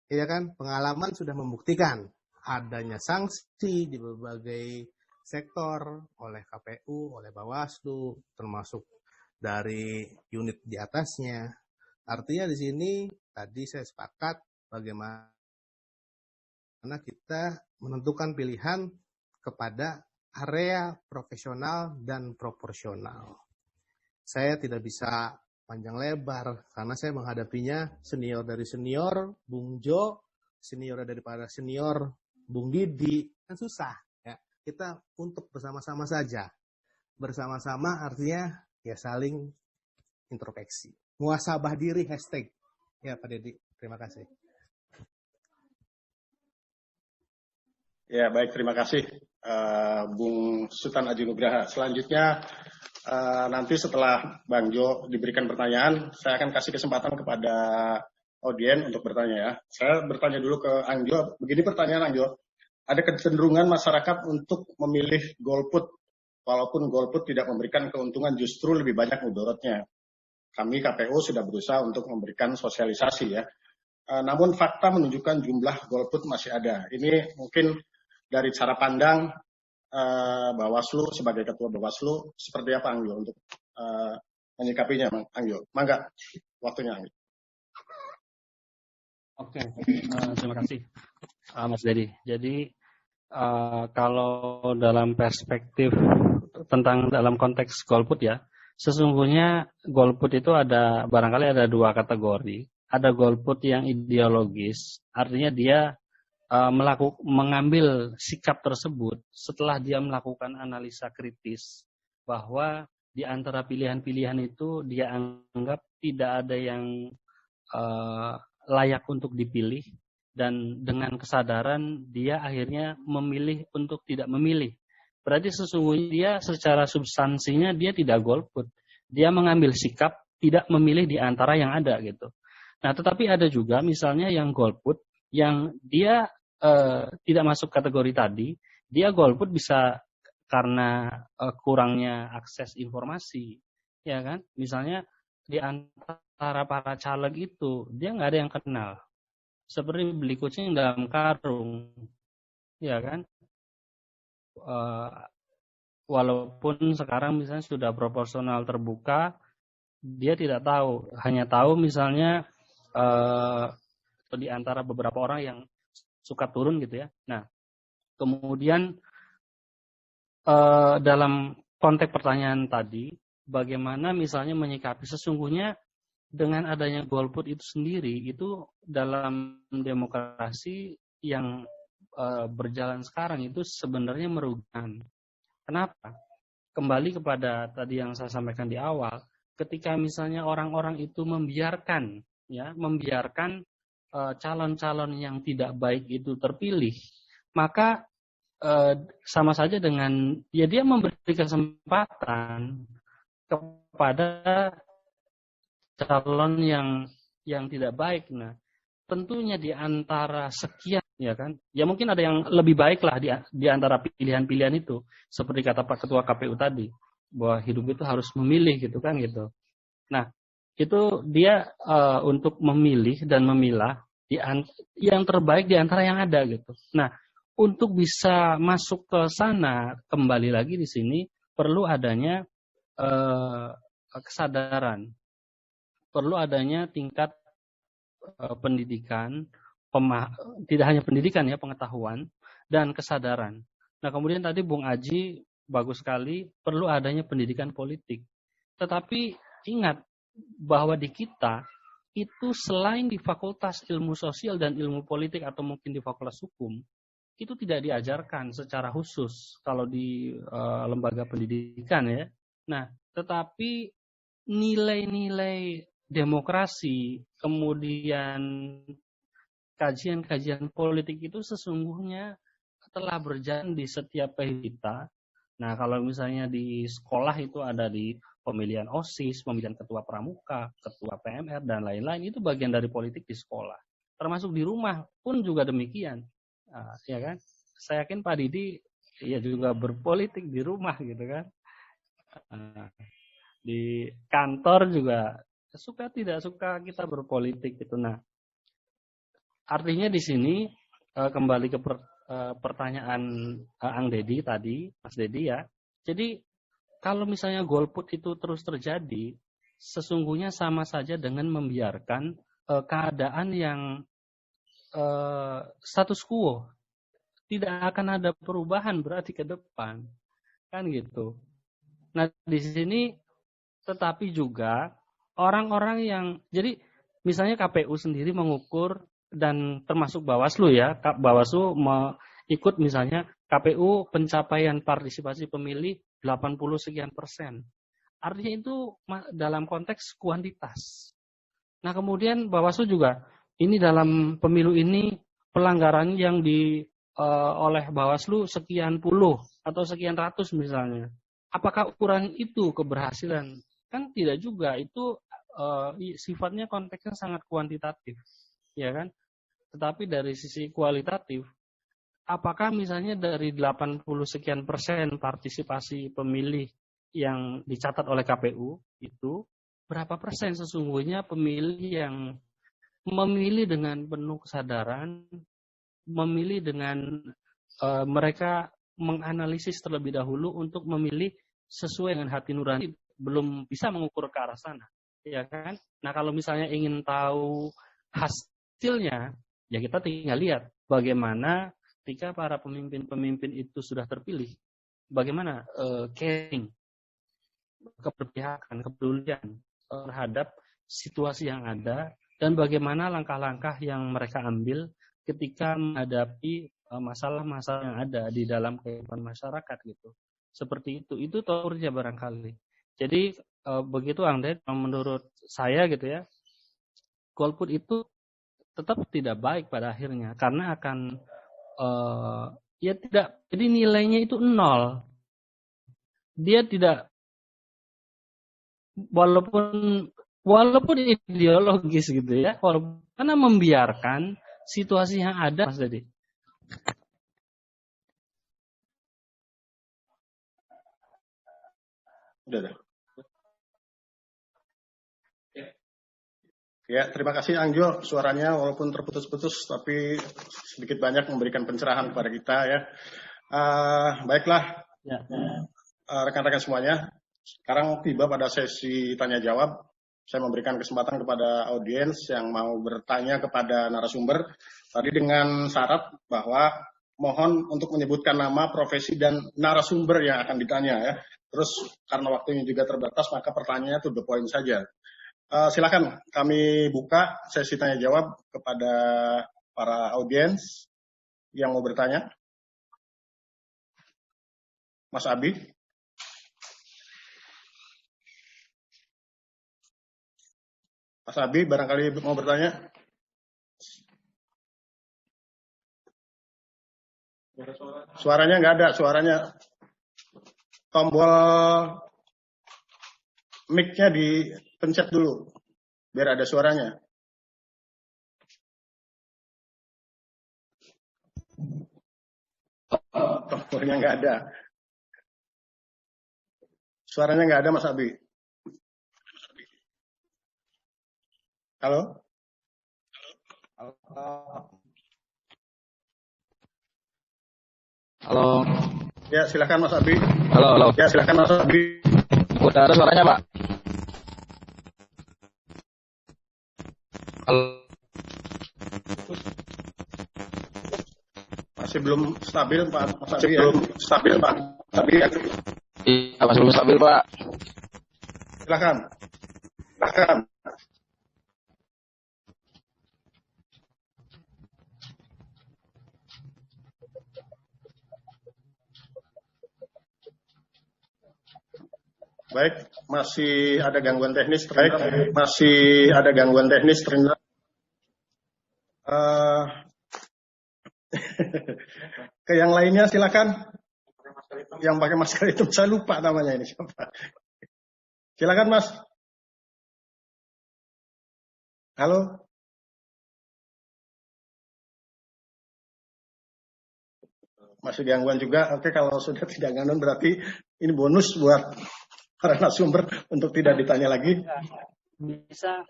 Ya kan? Pengalaman sudah membuktikan adanya sanksi di berbagai sektor oleh KPU, oleh Bawaslu, termasuk dari unit di atasnya. Artinya di sini tadi saya sepakat bagaimana kita menentukan pilihan kepada area profesional dan proporsional. Saya tidak bisa panjang lebar karena saya menghadapinya senior dari senior, Bung Jo, senior daripada senior, Bung Didi, kan susah ya. Kita untuk bersama-sama saja. Bersama-sama artinya ya saling introspeksi. Muhasabah diri hashtag. Ya Pak Dedi, terima kasih. Ya baik, terima kasih Bung Sultan Aji Nugraha. Selanjutnya nanti setelah Bang Jo diberikan pertanyaan, saya akan kasih kesempatan kepada audien untuk bertanya ya. Saya bertanya dulu ke Angjo. Begini pertanyaan Angjo, ada kecenderungan masyarakat untuk memilih golput, walaupun golput tidak memberikan keuntungan, justru lebih banyak mudaratnya. Kami KPU sudah berusaha untuk memberikan sosialisasi ya. Namun fakta menunjukkan jumlah golput masih ada. Ini mungkin dari cara pandang Bawaslu sebagai ketua Bawaslu, seperti apa Angjo untuk menyikapinya, Angjo? Mangga, waktunya Angjo. Oke, terima kasih Mas Dedi. Jadi kalau dalam perspektif tentang dalam konteks golput ya, sesungguhnya golput itu barangkali ada dua kategori. Ada golput yang ideologis, artinya dia mengambil sikap tersebut setelah dia melakukan analisa kritis bahwa di antara pilihan-pilihan itu dia anggap tidak ada yang layak untuk dipilih, dan dengan kesadaran dia akhirnya memilih untuk tidak memilih. Berarti sesungguhnya dia secara substansinya dia tidak golput, dia mengambil sikap tidak memilih di antara yang ada gitu. Nah, tetapi ada juga misalnya yang golput yang dia tidak masuk kategori tadi, dia golput bisa karena kurangnya akses informasi, ya kan? Misalnya di antara para caleg itu dia nggak ada yang kenal, seperti beli kucing dalam karung, ya kan? Walaupun sekarang misalnya sudah proporsional terbuka, dia tidak tahu, hanya tahu misalnya di antara beberapa orang yang suka turun gitu ya. Nah, kemudian dalam konteks pertanyaan tadi, bagaimana misalnya menyikapi sesungguhnya dengan adanya golput itu sendiri, itu dalam demokrasi yang berjalan sekarang itu sebenarnya merugikan. Kenapa? Kembali kepada tadi yang saya sampaikan di awal, ketika misalnya orang-orang itu membiarkan calon-calon yang tidak baik itu terpilih, maka sama saja dengan ya dia memberi kesempatan kepada calon yang tidak baik. Nah, tentunya di antara sekian ya kan, ya mungkin ada yang lebih baik lah di antara pilihan-pilihan itu, seperti kata Pak Ketua KPU tadi bahwa hidup itu harus memilih gitu kan gitu. Nah, itu dia untuk memilih dan memilah yang terbaik di antara yang ada gitu. Nah, untuk bisa masuk ke sana, kembali lagi di sini perlu adanya kesadaran, perlu adanya tingkat pendidikan, tidak hanya pendidikan ya, pengetahuan, dan kesadaran. Nah, kemudian tadi Bung Aji bagus sekali, perlu adanya pendidikan politik. Tetapi ingat bahwa di kita itu selain di Fakultas Ilmu Sosial dan Ilmu Politik atau mungkin di Fakultas Hukum, itu tidak diajarkan secara khusus kalau di lembaga pendidikan ya. Nah, tetapi nilai-nilai demokrasi, kemudian kajian-kajian politik itu sesungguhnya telah berjalan di setiap kita. Nah, kalau misalnya di sekolah itu ada di pemilihan OSIS, pemilihan ketua pramuka, ketua PMR, dan lain-lain, itu bagian dari politik di sekolah. Termasuk di rumah pun juga demikian. Ya kan? Saya yakin Pak Didi ya juga berpolitik di rumah gitu kan. Di kantor juga suka tidak suka kita berpolitik gitu. Nah, artinya di sini kembali ke pertanyaan Ang Dedi tadi, Mas Dedi ya. Jadi kalau misalnya golput itu terus terjadi, sesungguhnya sama saja dengan membiarkan keadaan yang status quo. Tidak akan ada perubahan berarti ke depan. Kan gitu. Nah, di sini tetapi juga orang-orang yang, jadi misalnya KPU sendiri mengukur dan termasuk Bawaslu ya, Bawaslu ikut misalnya KPU pencapaian partisipasi pemilih 80 sekian persen. Artinya itu dalam konteks kuantitas. Nah, kemudian Bawaslu juga ini dalam pemilu ini pelanggaran yang oleh Bawaslu sekian puluh atau sekian ratus misalnya. Apakah ukuran itu keberhasilan? Kan tidak juga, itu sifatnya konteksnya sangat kuantitatif, ya kan? Tetapi dari sisi kualitatif, apakah misalnya dari 80 sekian persen partisipasi pemilih yang dicatat oleh KPU itu, berapa persen sesungguhnya pemilih yang memilih dengan penuh kesadaran, memilih dengan mereka menganalisis terlebih dahulu untuk memilih sesuai dengan hati nurani, belum bisa mengukur ke arah sana, ya kan? Nah, kalau misalnya ingin tahu hasilnya, ya kita tinggal lihat bagaimana ketika para pemimpin-pemimpin itu sudah terpilih, bagaimana caring, keberpihakan, kepedulian terhadap situasi yang ada, dan bagaimana langkah-langkah yang mereka ambil ketika menghadapi masalah-masalah yang ada di dalam kehidupan masyarakat gitu. Seperti itu teorinya barangkali. Jadi begitu Angdet, menurut saya gitu ya, golput itu tetap tidak baik pada akhirnya karena akan ya tidak, jadi nilainya itu 0. Dia tidak, walaupun ideologis gitu ya, karena membiarkan situasi yang ada, Mas Dedi. Udah. Ya, terima kasih Angjo, suaranya walaupun terputus-putus tapi sedikit banyak memberikan pencerahan kepada kita ya. Baiklah, ya. Rekan-rekan semuanya, sekarang tiba pada sesi tanya jawab. Saya memberikan kesempatan kepada audiens yang mau bertanya kepada narasumber tadi dengan syarat bahwa mohon untuk menyebutkan nama, profesi, dan narasumber yang akan ditanya ya. Terus karena waktunya juga terbatas, maka pertanyaannya to the point saja. Silakan kami buka sesi tanya jawab kepada para audiens yang mau bertanya. Mas Abi. Mas Abi barangkali mau bertanya. Suaranya nggak ada, suaranya tombol mic-nya dipencet dulu biar ada suaranya. Tombolnya nggak ada. Suaranya nggak ada, Mas Abi. Halo? Halo. Ya, silakan Mas Abi. Halo. Ya, silakan Mas Abi. Udah ada suaranya, Pak? Halo. Masih belum stabil Pak. Masih belum stabil Pak. Iya, masih belum stabil, Pak. Silakan. Silakan. Baik, masih ada gangguan teknis ternyata. Ke yang lainnya silakan. Yang pakai masker itu saya lupa namanya ini siapa. Silakan Mas. Halo. Masih gangguan juga. Oke, kalau sudah tidak gangguan berarti ini bonus buat para narasumber untuk tidak ditanya lagi. Bisa,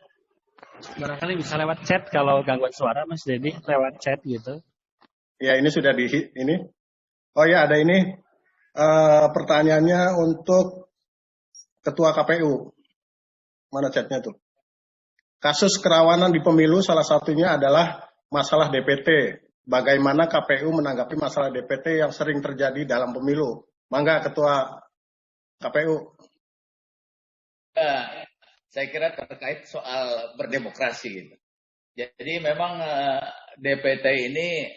barangkali bisa lewat chat kalau gangguan suara Mas Dedi, lewat chat gitu. Ya, ini sudah di ini. Oh ya, ada ini pertanyaannya untuk Ketua KPU. Mana chatnya tuh? Kasus kerawanan di pemilu salah satunya adalah masalah DPT. Bagaimana KPU menanggapi masalah DPT yang sering terjadi dalam pemilu? Mangga Ketua KPU. Saya kira terkait soal berdemokrasi gitu. Jadi memang DPT ini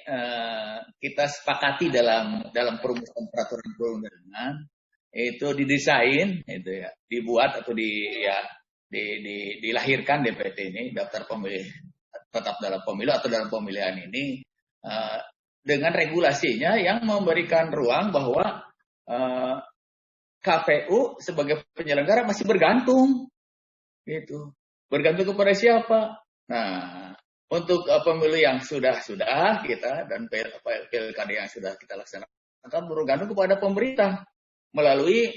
kita sepakati dalam perumusan peraturan perundangan itu didesain itu ya, dibuat atau dilahirkan DPT ini, daftar pemilih tetap dalam pemilu atau dalam pemilihan ini dengan regulasinya yang memberikan ruang bahwa KPU sebagai penyelenggara masih bergantung, gitu. Bergantung kepada siapa? Nah, untuk pemilu yang sudah kita dan pilkada yang sudah kita laksanakan bergantung kepada pemerintah melalui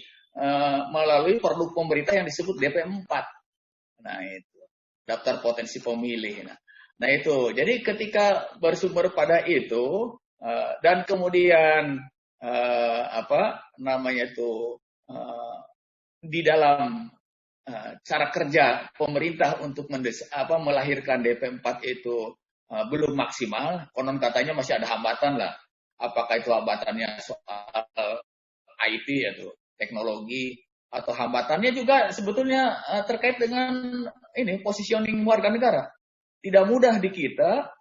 produk pemerintah yang disebut DP4. Nah itu daftar potensi pemilih. Nah itu. Jadi ketika bersumber pada itu dan kemudian di dalam cara kerja pemerintah untuk melahirkan DP4 itu belum maksimal, konon katanya masih ada hambatan lah. Apakah itu hambatannya soal IT atau teknologi, atau hambatannya juga sebetulnya terkait dengan ini positioning warga negara. Tidak mudah di kita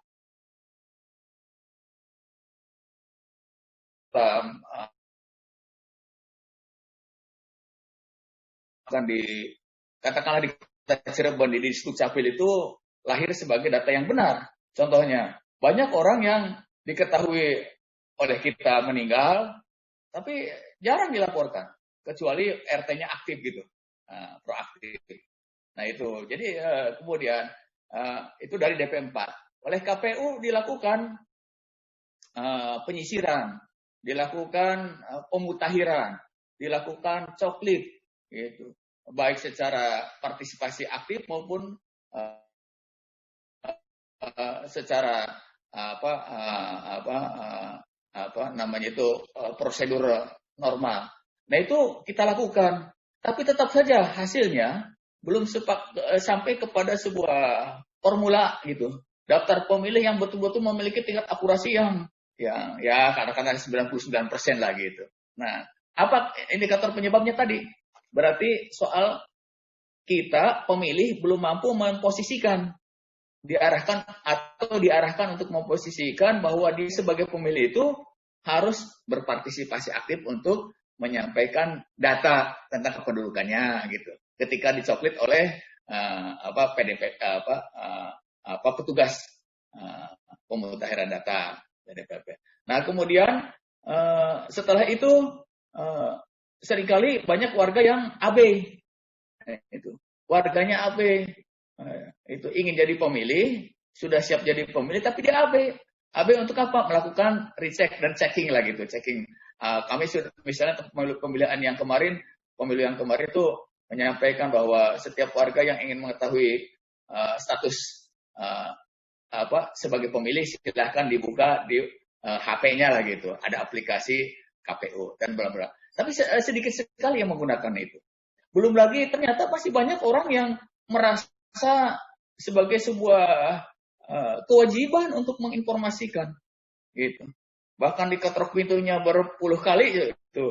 katakanlah di Cirebon di Distrik Capil itu lahir sebagai data yang benar. Contohnya, banyak orang yang diketahui oleh kita meninggal, tapi jarang dilaporkan, kecuali RT-nya aktif gitu, proaktif. Nah itu, jadi kemudian itu dari DP4. Oleh KPU dilakukan penyisiran, dilakukan pemutahiran, dilakukan coklit, gitu. Baik secara partisipasi aktif maupun secara prosedur normal. Nah itu kita lakukan, tapi tetap saja hasilnya belum sampai kepada sebuah formula gitu. Daftar pemilih yang betul-betul memiliki tingkat akurasi yang katakanlah 99% lah gitu. Nah, apa indikator penyebabnya tadi? Berarti soal kita pemilih belum mampu memposisikan, diarahkan untuk memposisikan bahwa dia sebagai pemilih itu harus berpartisipasi aktif untuk menyampaikan data tentang kependudukannya gitu. Ketika dicoklit oleh petugas pemutahiran data DPP. Nah kemudian setelah itu seringkali banyak warga yang AB, itu warganya AB, itu ingin jadi pemilih, sudah siap jadi pemilih, tapi dia AB. AB untuk apa? Melakukan recheck dan checking lah gitu, checking. Kami sudah misalnya pemilihan yang kemarin itu menyampaikan bahwa setiap warga yang ingin mengetahui status sebagai pemilih silahkan dibuka di HP-nya lah gitu, ada aplikasi KPU dan bla bla. Tapi sedikit sekali yang menggunakan itu. Belum lagi ternyata masih banyak orang yang merasa sebagai sebuah kewajiban untuk menginformasikan, gitu. Bahkan diketok pintunya berpuluh kali itu,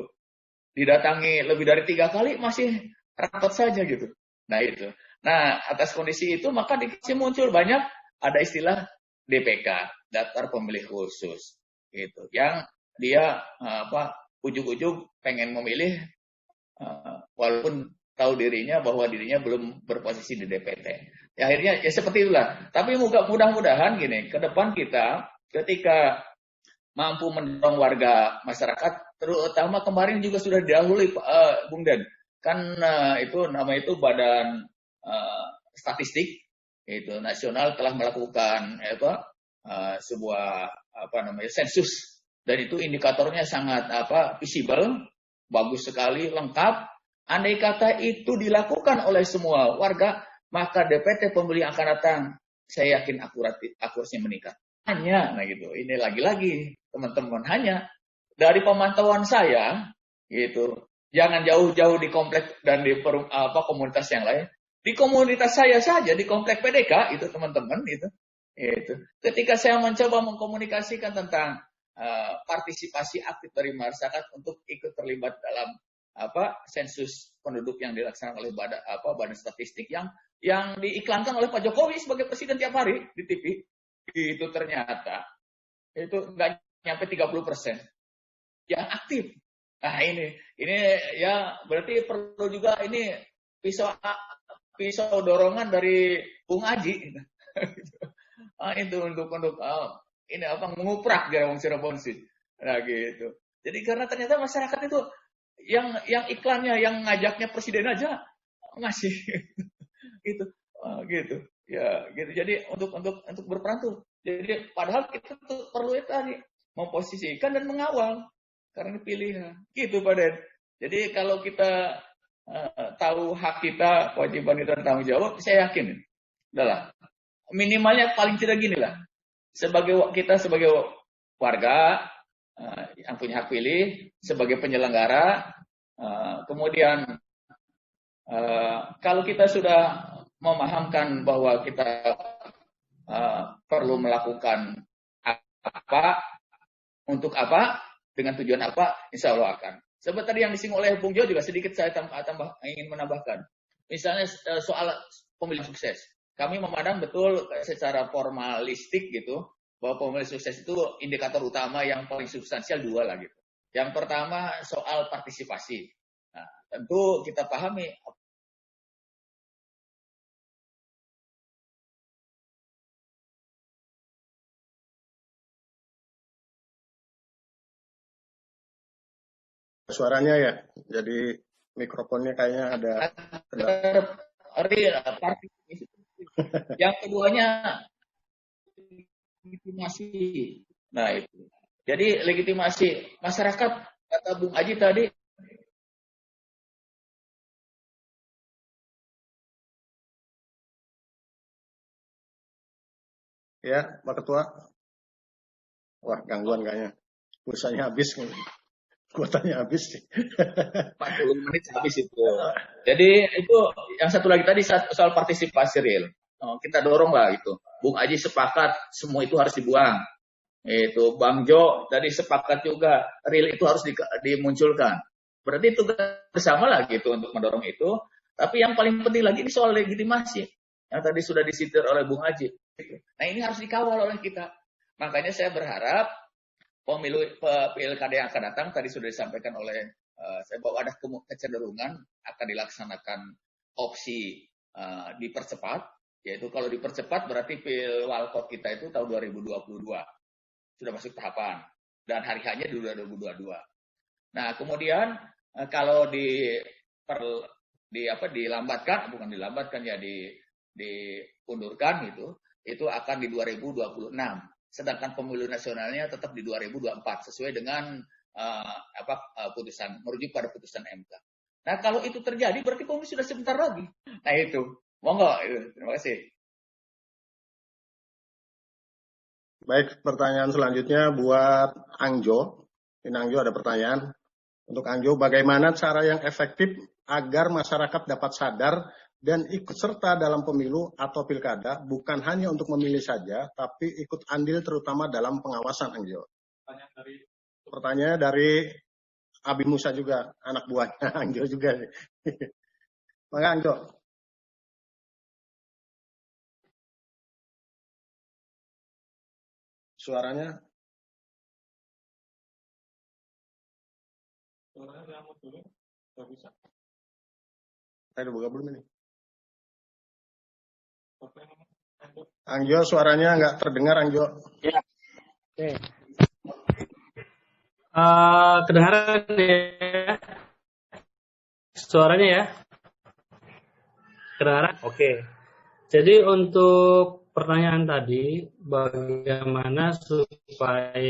didatangi lebih dari 3 kali masih rapat saja gitu. Nah itu. Nah atas kondisi itu maka dikasih muncul banyak ada istilah DPK, daftar pemilih khusus, gitu. Yang dia ujuk-ujuk pengen memilih walaupun tahu dirinya bahwa dirinya belum berposisi di DPT. Ya, akhirnya ya seperti itulah. Tapi mudah-mudahan gini, ke depan kita ketika mampu mendorong warga masyarakat, terutama kemarin juga sudah didahului Bung Den, kan itu nama itu Badan Statistik itu nasional telah melakukan sebuah sensus, dan itu indikatornya sangat visible, bagus sekali, lengkap. Andai kata itu dilakukan oleh semua warga, maka DPT pemilih akan datang, saya yakin akurasinya meningkat. Hanya, nah gitu, ini lagi-lagi teman-teman, hanya dari pemantauan saya, gitu, jangan jauh-jauh di komplek dan di komunitas yang lain. Di komunitas saya saja, di komplek PDK, itu teman-teman, itu. Ketika saya mencoba mengkomunikasikan tentang partisipasi aktif dari masyarakat untuk ikut terlibat dalam sensus penduduk yang dilaksanakan oleh Badan Statistik yang diiklankan oleh Pak Jokowi sebagai presiden tiap hari di TV. Itu ternyata itu nggak nyampe 30% yang aktif. Nah ini ya berarti perlu juga ini pisau dorongan dari Bung Aji. Itu untuk ini menguprak dia Wong Cirebon sih. Nah gitu. Jadi karena ternyata masyarakat itu yang iklannya, yang ngajaknya presiden aja masih gitu. Gitu. Ya, gitu. Jadi untuk berperan tuh. Jadi padahal kita tuh perlu itu tadi memposisikan dan mengawal karena pilihan. Gitu Pak Den. Jadi kalau kita tahu hak kita, kewajiban kita dan tanggung jawab, saya yakin adalah minimalnya paling tidak gini lah. Kita sebagai warga yang punya hak pilih, sebagai penyelenggara, kemudian kalau kita sudah memahamkan bahwa kita perlu melakukan apa, untuk apa, dengan tujuan apa, insya Allah akan. Seperti tadi yang disinggung oleh Bung Jo juga sedikit saya ingin menambahkan. Misalnya soal pemilih sukses. Kami memandang betul secara formalistik gitu, bahwa pemilih sukses itu indikator utama yang paling substansial 2 lah gitu. Yang pertama soal partisipasi. Nah, tentu kita pahami suaranya ya, jadi mikrofonnya kayaknya ada partisipasi. Yang keduanya legitimasi. Nah itu. Jadi legitimasi masyarakat, kata Bung Aji tadi. Ya, Pak Ketua. Wah, gangguan kayaknya. Pulsanya habis. Kuotanya habis. 40 menit habis itu. Jadi itu yang satu lagi tadi soal partisipasi real. Kita dorong lah itu. Bung Aji sepakat semua itu harus dibuang. Itu Bang Jo tadi sepakat juga real itu harus dimunculkan. Berarti itu bersama lah gitu untuk mendorong itu. Tapi yang paling penting lagi ini soal legitimasi yang tadi sudah disitir oleh Bung Aji. Nah ini harus dikawal oleh kita. Makanya saya berharap pemilu pilkada yang akan datang tadi sudah disampaikan oleh saya bahwa ada kecenderungan akan dilaksanakan opsi dipercepat, yaitu kalau dipercepat berarti pilwalkot kita itu tahun 2022 sudah masuk tahapan dan hari hanya di 2022. Nah kemudian kalau dilambatkan, bukan dilambatkan ya diundurkan itu akan di 2026. Sedangkan pemilu nasionalnya tetap di 2024 sesuai dengan merujuk pada putusan MK. Nah kalau itu terjadi berarti pemilu sudah sebentar lagi. Nah itu, monggo. Terima kasih. Baik, pertanyaan selanjutnya buat Angjo. Ini Angjo ada pertanyaan. Untuk Angjo, bagaimana cara yang efektif agar masyarakat dapat sadar dan ikut serta dalam pemilu atau pilkada, bukan hanya untuk memilih saja, tapi ikut andil terutama dalam pengawasan, Angjo. Pertanyaan dari Abi Musa juga, anak buahnya Angjo juga. Maka Angjo. Suaranya. Nggak bisa. Saya udah buka belum ini? Angjo, suaranya nggak terdengar, Angjo. Ya. Oke. Kedengaran ya suaranya ya? Kedengaran? Oke. Jadi untuk pertanyaan tadi, bagaimana supaya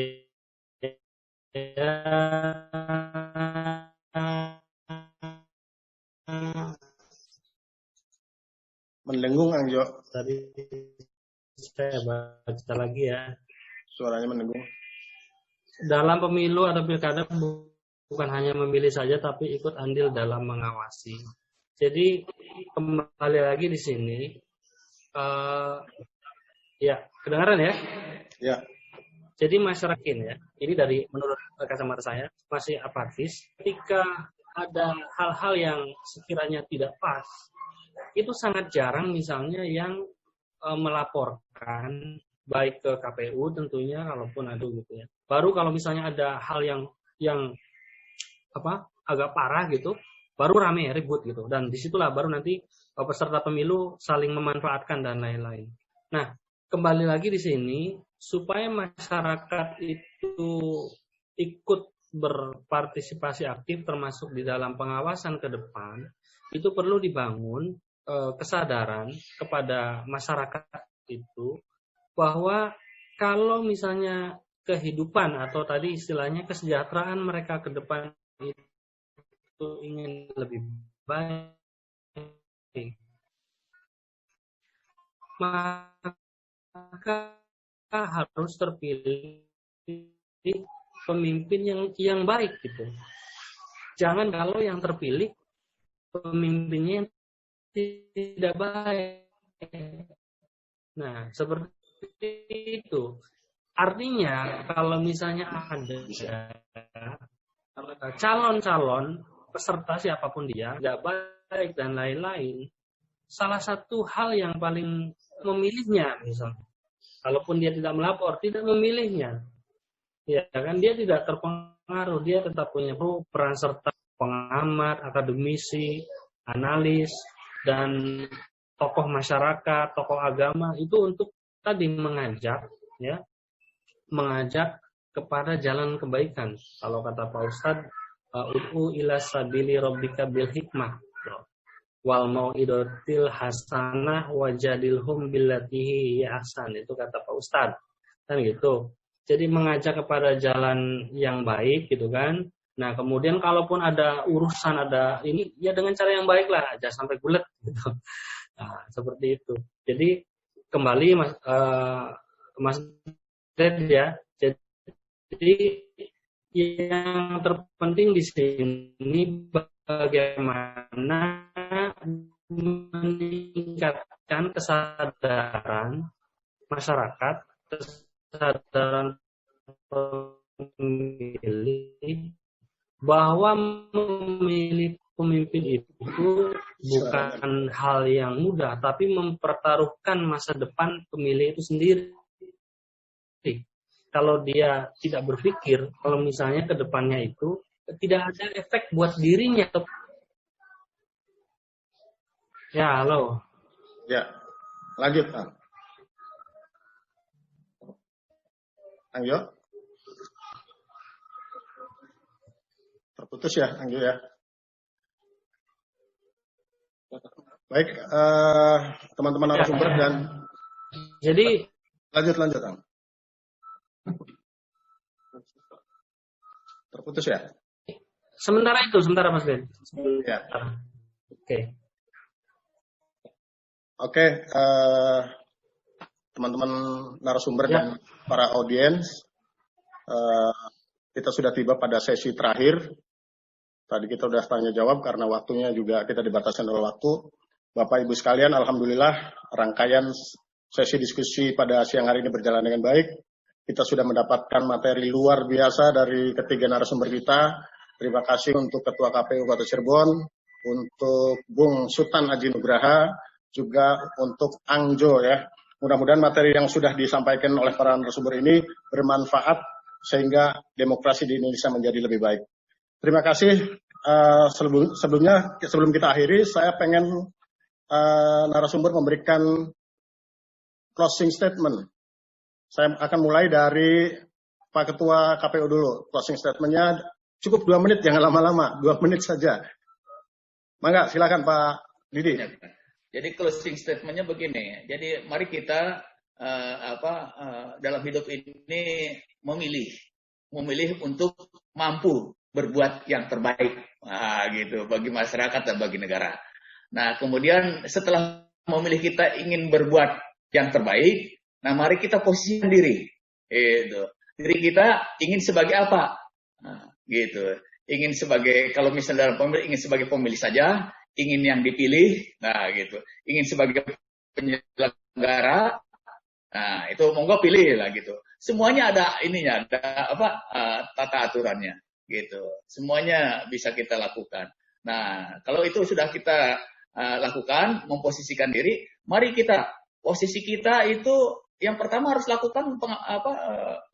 Mendengung, Angjo. tadi saya baca lagi ya. Suaranya mendengung. Dalam pemilu atau pilkada bukan hanya memilih saja, tapi ikut andil dalam mengawasi. Jadi kembali lagi di sini, ya kedengaran ya? Ya. Jadi masyarakat ya, ini dari menurut kacamata saya masih apatis. Ketika ada hal-hal yang sekiranya tidak pas, itu sangat jarang misalnya yang melaporkan baik ke KPU tentunya, kalaupun ada gitu ya. Baru kalau misalnya ada hal yang agak parah gitu, baru rame ribut gitu. Dan disitulah baru nanti peserta pemilu saling memanfaatkan dan lain-lain. Nah, kembali lagi di sini supaya masyarakat itu ikut berpartisipasi aktif termasuk di dalam pengawasan ke depan, itu perlu dibangun kesadaran kepada masyarakat itu bahwa kalau misalnya kehidupan atau tadi istilahnya kesejahteraan mereka ke depan itu ingin lebih baik, maka harus terpilih pemimpin yang baik gitu. Jangan kalau yang terpilih pemimpinnya tidak baik. Nah, seperti itu. Artinya kalau misalnya ada calon-calon peserta siapapun dia tidak baik dan lain-lain, salah satu hal yang paling memilihnya misalnya, kalaupun dia tidak melapor, tidak memilihnya, ya kan, dia tidak terpengaruh, dia tetap punya peran serta pengamat, akademisi, analis, dan tokoh masyarakat, tokoh agama itu untuk tadi mengajak kepada jalan kebaikan. Kalau kata Pak Ustadz, ud'u ila sabili rabbika bil hikmah wal mau'idatil hasanah wajadilhum billatihi ahsan, itu kata Pak Ustadz kan gitu. Jadi mengajak kepada jalan yang baik gitu kan. Nah kemudian kalaupun ada urusan, ada ini ya dengan cara yang baik lah, jangan sampai bulet gitu. Nah, seperti itu. Jadi kembali Mas Ded ya. Jadi yang terpenting di sini bagaimana meningkatkan kesadaran masyarakat, kesadaran pemilih bahwa memilih pemimpin itu bukan hal yang mudah, tapi mempertaruhkan masa depan pemilih itu sendiri. Kalau dia tidak berpikir, kalau misalnya ke depannya itu tidak ada efek buat dirinya. Ya, halo. Ya, lanjut, Kang. Angjo? Terputus ya, Angjo ya? Baik, teman-teman narasumber dan... Jadi... Lanjut, Kang. Terputus ya? Sementara Mas Ben. Ya. Oke, teman-teman narasumber dan para audiens, kita sudah tiba pada sesi terakhir. Tadi kita sudah tanya jawab karena waktunya juga kita dibatasi oleh waktu. Bapak Ibu sekalian, alhamdulillah rangkaian sesi diskusi pada siang hari ini berjalan dengan baik. kita sudah mendapatkan materi luar biasa dari ketiga narasumber kita. Terima kasih untuk Ketua KPU Kota Cirebon, untuk Bung Sutan Aji Nugraha, juga untuk Angjo ya. Mudah-mudahan materi yang sudah disampaikan oleh para narasumber ini bermanfaat sehingga demokrasi di Indonesia menjadi lebih baik. Terima kasih. Sebelum kita akhiri, saya pengen narasumber memberikan closing statement. Saya akan mulai dari Pak Ketua KPU dulu. Closing statement-nya cukup 2 menit, jangan lama-lama, 2 menit saja. Mangga, silakan Pak Didi. Jadi closing statement-nya begini. Jadi mari kita dalam hidup ini memilih untuk mampu berbuat yang terbaik, gitu, bagi masyarakat dan bagi negara. Nah, kemudian setelah memilih kita ingin berbuat yang terbaik, nah mari kita posisikan diri, gitu. Diri kita ingin sebagai apa, gitu. Ingin sebagai, kalau misalnya dalam pemilih ingin sebagai pemilih saja, ingin yang dipilih, nah gitu. Ingin sebagai penyelenggara, nah itu monggo pilih lah gitu. Semuanya ada ininya, ada tata aturannya, gitu. Semuanya bisa kita lakukan. Nah, kalau itu sudah kita lakukan, memposisikan diri, mari kita posisi kita itu yang pertama harus lakukan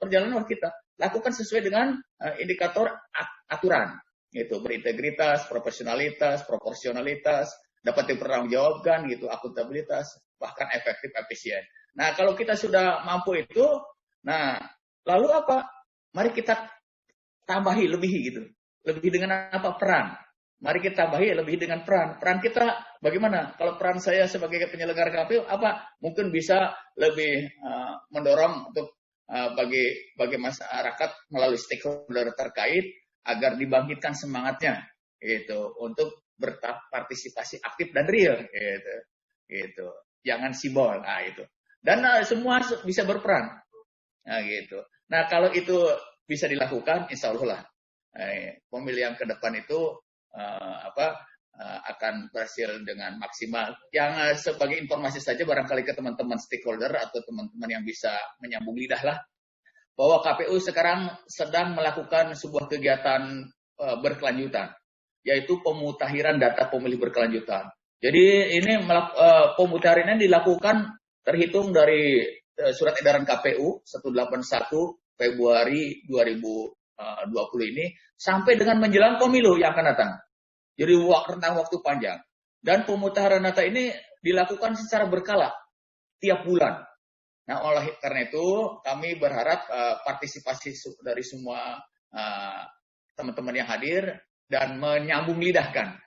perjalanan kita. Lakukan sesuai dengan indikator aturan, gitu, berintegritas, profesionalitas, proporsionalitas, dapat dipertanggungjawabkan, gitu, akuntabilitas, bahkan efektif, efisien. Nah, kalau kita sudah mampu itu, nah, lalu apa? Mari kita tambahi lebih, gitu. Lebih dengan apa? Peran. Mari kita tambahi lebih dengan peran. Peran kita bagaimana? Kalau peran saya sebagai penyelenggara KPU apa? Mungkin bisa lebih mendorong untuk bagi masyarakat melalui stakeholder terkait agar dibangkitkan semangatnya, gitu, untuk berpartisipasi aktif dan real, gitu. Jangan simbol, nah itu. Dan semua bisa berperan, nah gitu. Nah kalau itu bisa dilakukan, insya Allah lah pemilihan ke depan itu akan berhasil dengan maksimal. Yang sebagai informasi saja barangkali ke teman-teman stakeholder atau teman-teman yang bisa menyambung lidah lah, bahwa KPU sekarang sedang melakukan sebuah kegiatan berkelanjutan, yaitu pemutakhiran data pemilih berkelanjutan. Jadi ini pemutahiran ini dilakukan terhitung dari surat edaran KPU 181 Februari 2020 ini sampai dengan menjelang pemilu yang akan datang. Jadi rentang waktu panjang. Dan pemutahiran data ini dilakukan secara berkala tiap bulan. Nah, oleh karena itu kami berharap partisipasi dari semua teman-teman yang hadir dan menyambung lidahkan,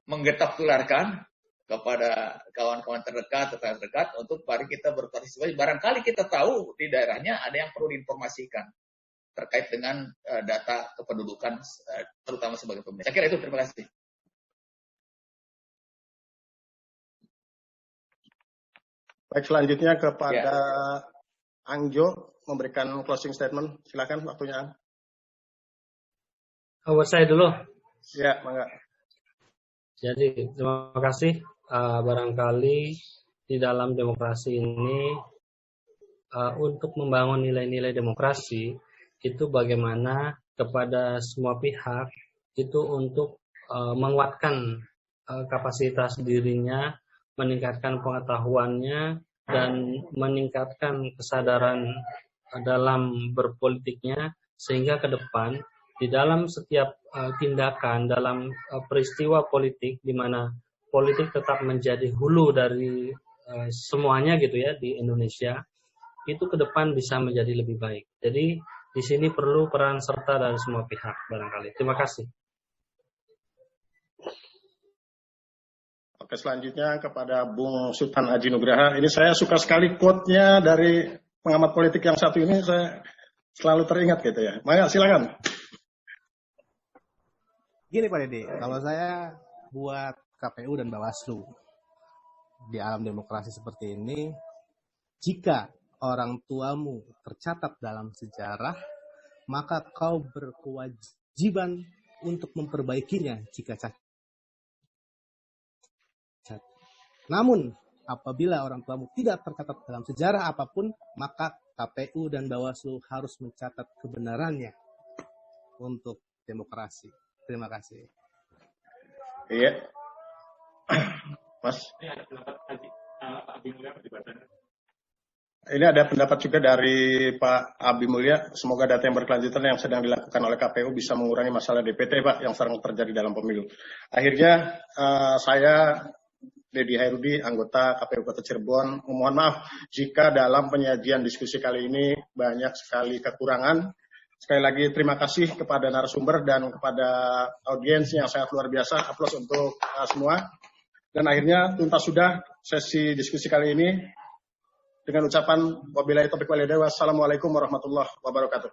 menggetak tularkan kepada kawan-kawan terdekat, tetangga terdekat untuk mari kita berpartisipasi. Barangkali kita tahu di daerahnya ada yang perlu diinformasikan terkait dengan data kependudukan, terutama sebagai pemilih. Saya kira itu, terima kasih. Baik, selanjutnya kepada Angjo memberikan closing statement. Silakan waktunya. Buat saya dulu. Ya, mangga. Jadi terima kasih. Barangkali di dalam demokrasi ini untuk membangun nilai-nilai demokrasi itu bagaimana kepada semua pihak itu untuk menguatkan kapasitas dirinya, meningkatkan pengetahuannya, dan meningkatkan kesadaran dalam berpolitiknya, sehingga ke depan di dalam setiap tindakan, dalam peristiwa politik di mana politik tetap menjadi hulu dari semuanya gitu ya di Indonesia, itu ke depan bisa menjadi lebih baik. Jadi di sini perlu peran serta dari semua pihak barangkali. Terima kasih. Oke, selanjutnya kepada Bung Sutan Aji Nugraha. Ini saya suka sekali quote-nya dari pengamat politik yang satu ini, saya selalu teringat gitu ya. Maya, silakan. Gini Pak Dede, kalau saya buat KPU dan Bawaslu di alam demokrasi seperti ini, jika orang tuamu tercatat dalam sejarah, maka kau berkewajiban untuk memperbaikinya jika cacat. Namun, apabila orang tuamu tidak tercatat dalam sejarah apapun, maka KPU dan Bawaslu harus mencatat kebenarannya untuk demokrasi. Terima kasih. Iya. Mas. Ini ada pendapat juga dari Pak Abi Mulya. Semoga data yang berkelanjutan yang sedang dilakukan oleh KPU bisa mengurangi masalah DPT, Pak, yang sering terjadi dalam pemilu. Akhirnya saya, Dedi Hairudi, anggota KPU Kota Cirebon, memohon maaf jika dalam penyajian diskusi kali ini banyak sekali kekurangan. Sekali lagi terima kasih kepada narasumber dan kepada audiens yang sangat luar biasa. Aplaus untuk semua. Dan akhirnya tuntas sudah sesi diskusi kali ini dengan ucapan wabillahi taufiq wal hidayah. Wassalamualaikum warahmatullahi wabarakatuh.